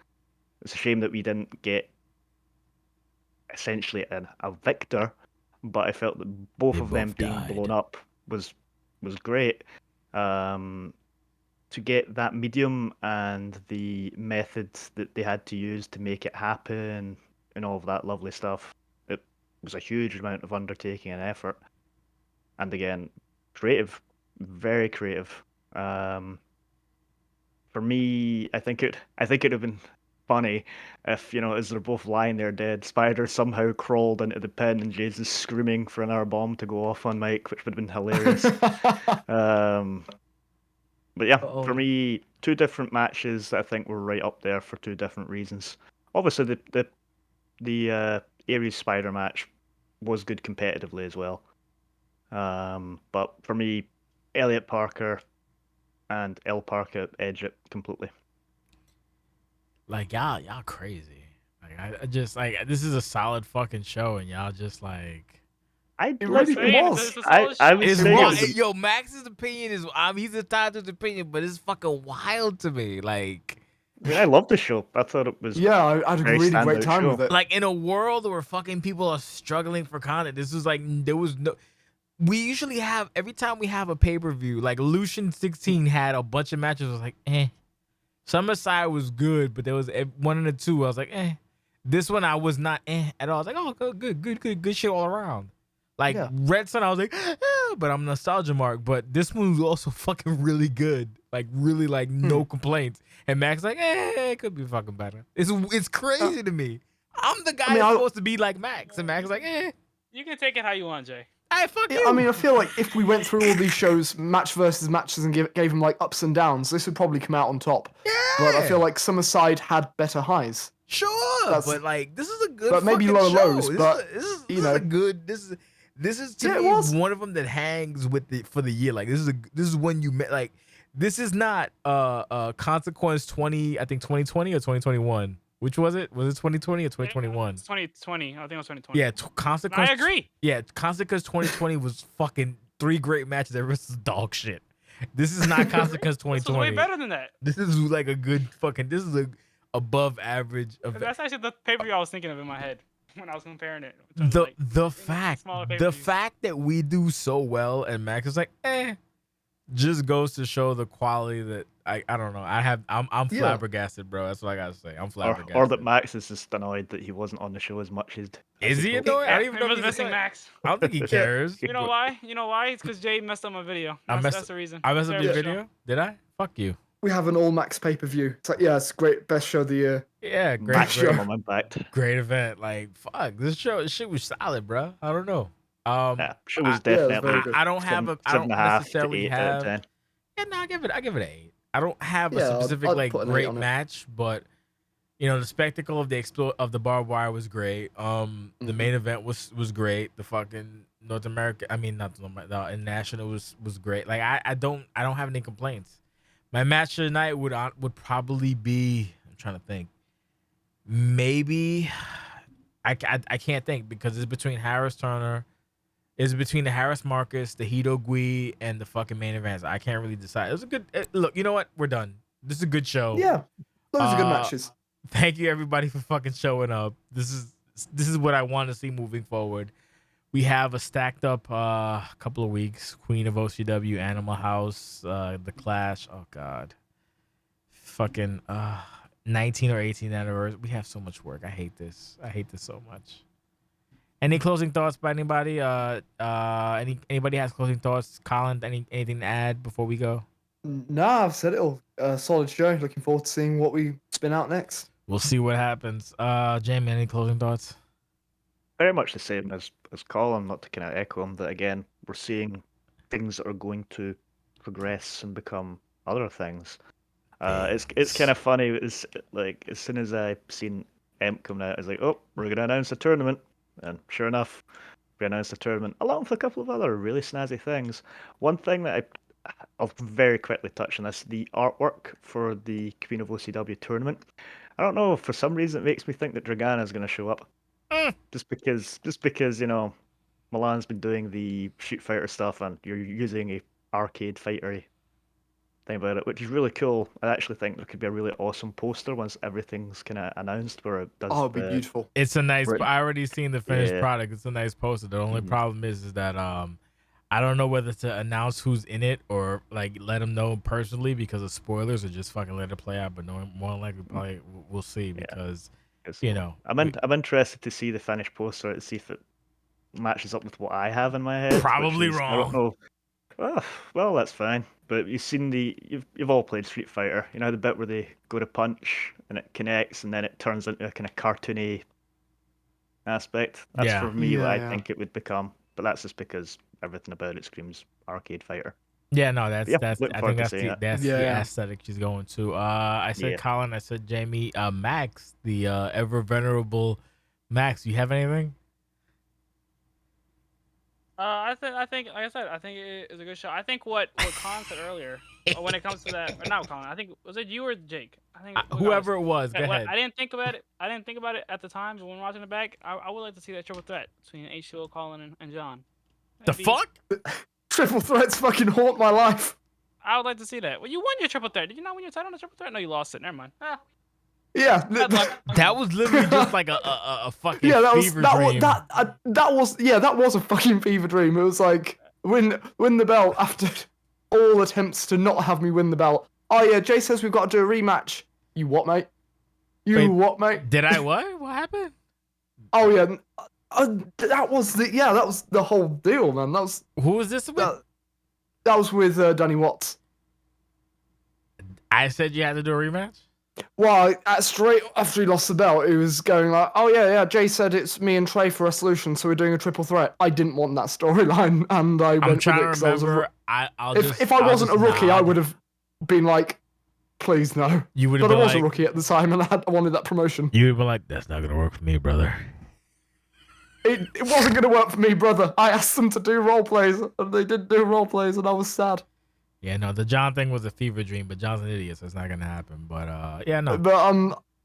It's a shame that we didn't get essentially a victor, but I felt that both They of them both being died. blown up was great. To get that medium and the methods that they had to use to make it happen and all of that lovely stuff, it was a huge amount of undertaking and effort. And again, creative, very creative. For me, I think it'd have been funny if, as they're both lying there dead, Spider somehow crawled into the pin and Jade's is screaming for another bomb to go off on Mike, which would have been hilarious. But yeah, for me, two different matches that I think were right up there for two different reasons. Obviously, the Ares Spider match was good competitively as well. But for me, Elliot Parker and El Parker edge it completely. Like y'all crazy. Like I just like this is a solid fucking show, and y'all just like. It really was. It's a solid I show. would It's say wild. it was Yo, Max's opinion is he's entitled to his opinion, but it's fucking wild to me. Like I loved the show. I thought it was Yeah, I had a very really great standout time show. with it. like in a world where fucking people are struggling for content, this was like there was no. We usually have every time we have a pay-per-view, like Lucian 16 had a bunch of matches. I was like, eh. Summerside was good, but there was one and a two. I was like, eh. This one I was not at all. I was like, oh, good shit all around. Like Yeah. Red Sun, I was like, but I'm nostalgia mark. But this one was also fucking really good. Like really, like no complaints. And Max like, it could be fucking better. It's crazy to me. I'm the guy that's supposed to be like Max, and Max is like, You can take it how you want, Jay. Hey, fuck Yeah, you. I mean, I feel like if we went through all these shows, match versus matches, and gave them like ups and downs, this would probably come out on top. Yeah. But I feel like Summerside had better highs. Sure, but like this is a good, but maybe fucking lower show. lows, This but, is you know. a good. This is to Yeah, it me was. one of them that hangs with for the year. Like this is when you met. Like this is not Consequence 20. I think 2020 or 2021. Which was it? Was it 2020 or 2021? It's 2020. I think it was 2020. Yeah, Consequence. I agree. Yeah, Consequence 2020 was fucking 3 great matches. The rest is dog shit. This is not Consequence 2020. This was way better than that. This is like a good fucking. This is a above average of. That's actually the pay-per-view I was thinking of in my head when I was comparing it. The fact that we do so well and Max is like, just goes to show the quality that I don't know. I'm flabbergasted, bro. That's what I gotta say. I'm flabbergasted. Or that Max is just annoyed that he wasn't on the show as much as. Is he annoyed? I don't even know if was he's missing annoyed. Max. I don't think he cares. You know why? It's because Jay messed up my video. That's the reason. I messed up your Terrible video? show. Did I? Fuck you. We have an all Max pay per view. It's like, yeah, it's great, best show of the year. Yeah, great, Maximum impact. great event. Like, fuck, this shit was solid, bro. I don't know. Yeah, show was yeah, it was definitely. very good. I don't have a. I don't 7.5 to necessarily 8 out of have. 10. Yeah, no, I give it an 8. I don't have a Yeah, specific I'd like put an 8 great on it. match, but the spectacle of the barbed wire was great. The main event was great. The fucking North America, I mean not North America, the international was great. Like I don't have any complaints. My match of the night would probably be, I'm trying to think. Maybe I can't think because it's between Harris Turner. It's between the Harris Marcus, the Hito Gui, and the fucking main events. I can't really decide. It was a good look. You know what? We're done. This is a good show. Yeah, those are good matches. Thank you everybody for fucking showing up. This is what I want to see moving forward. We have a stacked up couple of weeks. Queen of OCW, Animal House, The Clash. Oh god, fucking 19 or 18 anniversary. We have so much work. I hate this so much. Any closing thoughts by anybody? Anybody has closing thoughts? Colin, anything to add before we go? Nah, I've said it all. Solid show. Looking forward to seeing what we spin out next. We'll see what happens. Jamie, any closing thoughts? Very much the same as Colin, not to kind of echo him, that again, we're seeing things that are going to progress and become other things. It's kind of funny. It's like as soon as I seen Emp coming out, I was like, oh, we're gonna announce a tournament, and sure enough, we announced a tournament along with a couple of other really snazzy things. One thing that I'll very quickly touch on this. The artwork for the Queen of OCW tournament. I don't know, for some reason it makes me think that Dragana is going to show up. Just because, Milan's been doing the Street Fighter stuff and you're using a arcade fightery thing about it, which is really cool. I actually think there could be a really awesome poster once everything's kind of announced where it does. Oh, it'd be beautiful. It's a nice. Right. I already seen the finished Yeah. product. It's a nice poster. The only problem is that I don't know whether to announce who's in it or like let them know personally because of spoilers, or just fucking let it play out. But no, more than likely, probably we'll see because I'm interested to see the finished poster to see if it matches up with what I have in my head. Probably which is, wrong. I don't know. Well, that's fine. But you've all played Street Fighter. You know the bit where they go to punch and it connects and then it turns into a kind of cartoony aspect. That's Yeah. for me what I Yeah. think it would become. But that's just because everything about it screams arcade fighter. Yeah, no, that's Yeah, that's. looking I forward think to that's seeing the it. that's the Yeah. aesthetic she's going to. I said Yeah. Colin. I said Jamie. Max, the ever venerable Max. You have anything? I think, like I said, I think it is a good show. I think what Colin said earlier, when it comes to that, or not Colin. I think was it you or Jake? I think Whoever it was, go What- ahead. I didn't think about it. I didn't think about it at the time, but when watching it back, I would like to see that triple threat between H2O, Colin, and John. The That'd be- fuck? Triple threats fucking haunt my life. I would like to see that. Well, you won your triple threat. Did you not win your title on the triple threat? No, you lost it. Never mind. Yeah. Bad luck. That was literally just like a fucking Yeah, that was fever that dream. that was a fucking fever dream. It was like win the belt after all attempts to not have me win the belt. Oh yeah, Jay says we've got to do a rematch. You what, mate? Wait, What, mate? Did I what? What happened? Oh yeah, that was the whole deal, man. Who was this with? That was with Danny Watts. I said you had to do a rematch. Well, straight after he lost the belt, he was going like, "Oh yeah, Jay said it's me and Trey for Resolution, so we're doing a triple threat." I didn't want that storyline, and I I'm went trying with it to 'cause I was a remember. if I wasn't a rookie, I would have been like, "Please no." You would have But I been was a like, rookie at the time, and I wanted that promotion. you would have been like, that's not gonna work for me, brother. It wasn't going to work for me, brother. I asked them to do role plays, and they didn't do role plays, and I was sad. Yeah, no, the John thing was a fever dream, but John's an idiot, so it's not gonna happen. But yeah, no. But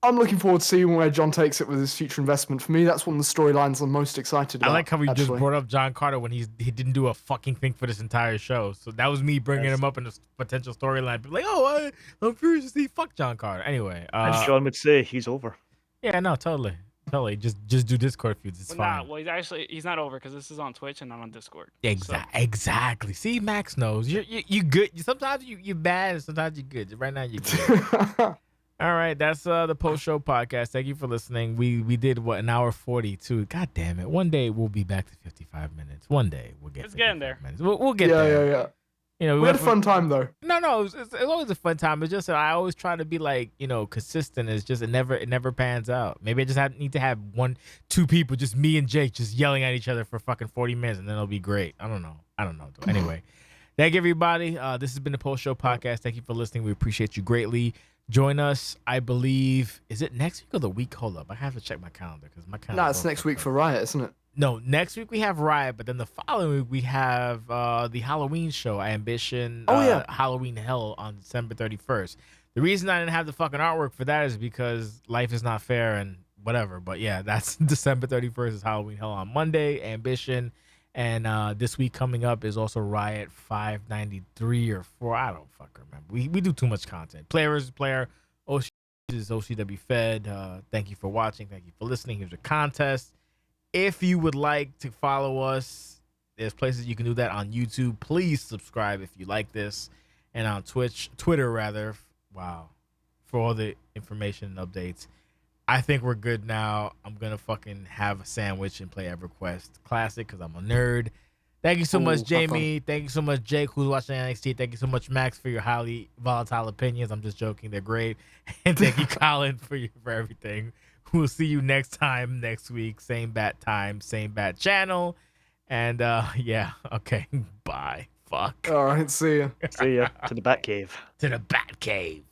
I'm looking forward to seeing where John takes it with his future investment. For me, that's one of the storylines I'm most excited about. I like how we just actually. brought up John Carter when he didn't do a fucking thing for this entire show. So that was me bringing him up in this potential storyline. Like, oh, I'm curious to see. Fuck John Carter. Anyway, As John would say, he's over. yeah, no, totally. Just do Discord feuds. It's fine. Well, he's not over because this is on Twitch and not on Discord. Exactly. See, Max knows. You good. Sometimes you bad, and sometimes you good. Right now you good. All right, that's the post show podcast. Thank you for listening. We did an hour 42. God damn it! One day we'll be back to 55 minutes. One day we'll get. It's getting there. We'll get there. Yeah. You know, We had a fun time though. No, it's always a fun time. It's just that I always try to be like, consistent. It's just it never pans out. Maybe I just need to have 1-2 people, just me and Jake, just yelling at each other for fucking 40 minutes, and then it'll be great. I don't know. Though. Anyway, thank you, everybody. This has been the Post Show Podcast. Thank you for listening. We appreciate you greatly. Join us, I believe. Is it next week or the week? Hold up, I have to check my calendar because my calendar. No, it's next week for Riot, isn't it? No, next week we have Riot, but then the following week we have the Halloween show, Ambition. Halloween Hell on December 31st. The reason I didn't have the fucking artwork for that is because life is not fair and whatever. But yeah, that's December 31st is Halloween Hell on Monday, Ambition. And this week coming up is also Riot 593 or 4. I don't fucking remember. We do too much content. Player versus player. OC is OCWFED. Thank you for watching. Thank you for listening. Here's a contest. If you would like to follow us, there's places you can do that on YouTube. Please subscribe if you like this. And on Twitter rather. Wow. For all the information and updates. I think we're good now. I'm going to fucking have a sandwich and play EverQuest Classic because I'm a nerd. Thank you so much, Jamie. Thank you so much, Jake, who's watching NXT. Thank you so much, Max, for your highly volatile opinions. I'm just joking. They're great. And thank you, Colin, for everything. We'll see you next time next week. Same bat time, same bat channel. And yeah, okay. Bye. Fuck. All right, see ya. See ya. To the Batcave. To the Batcave.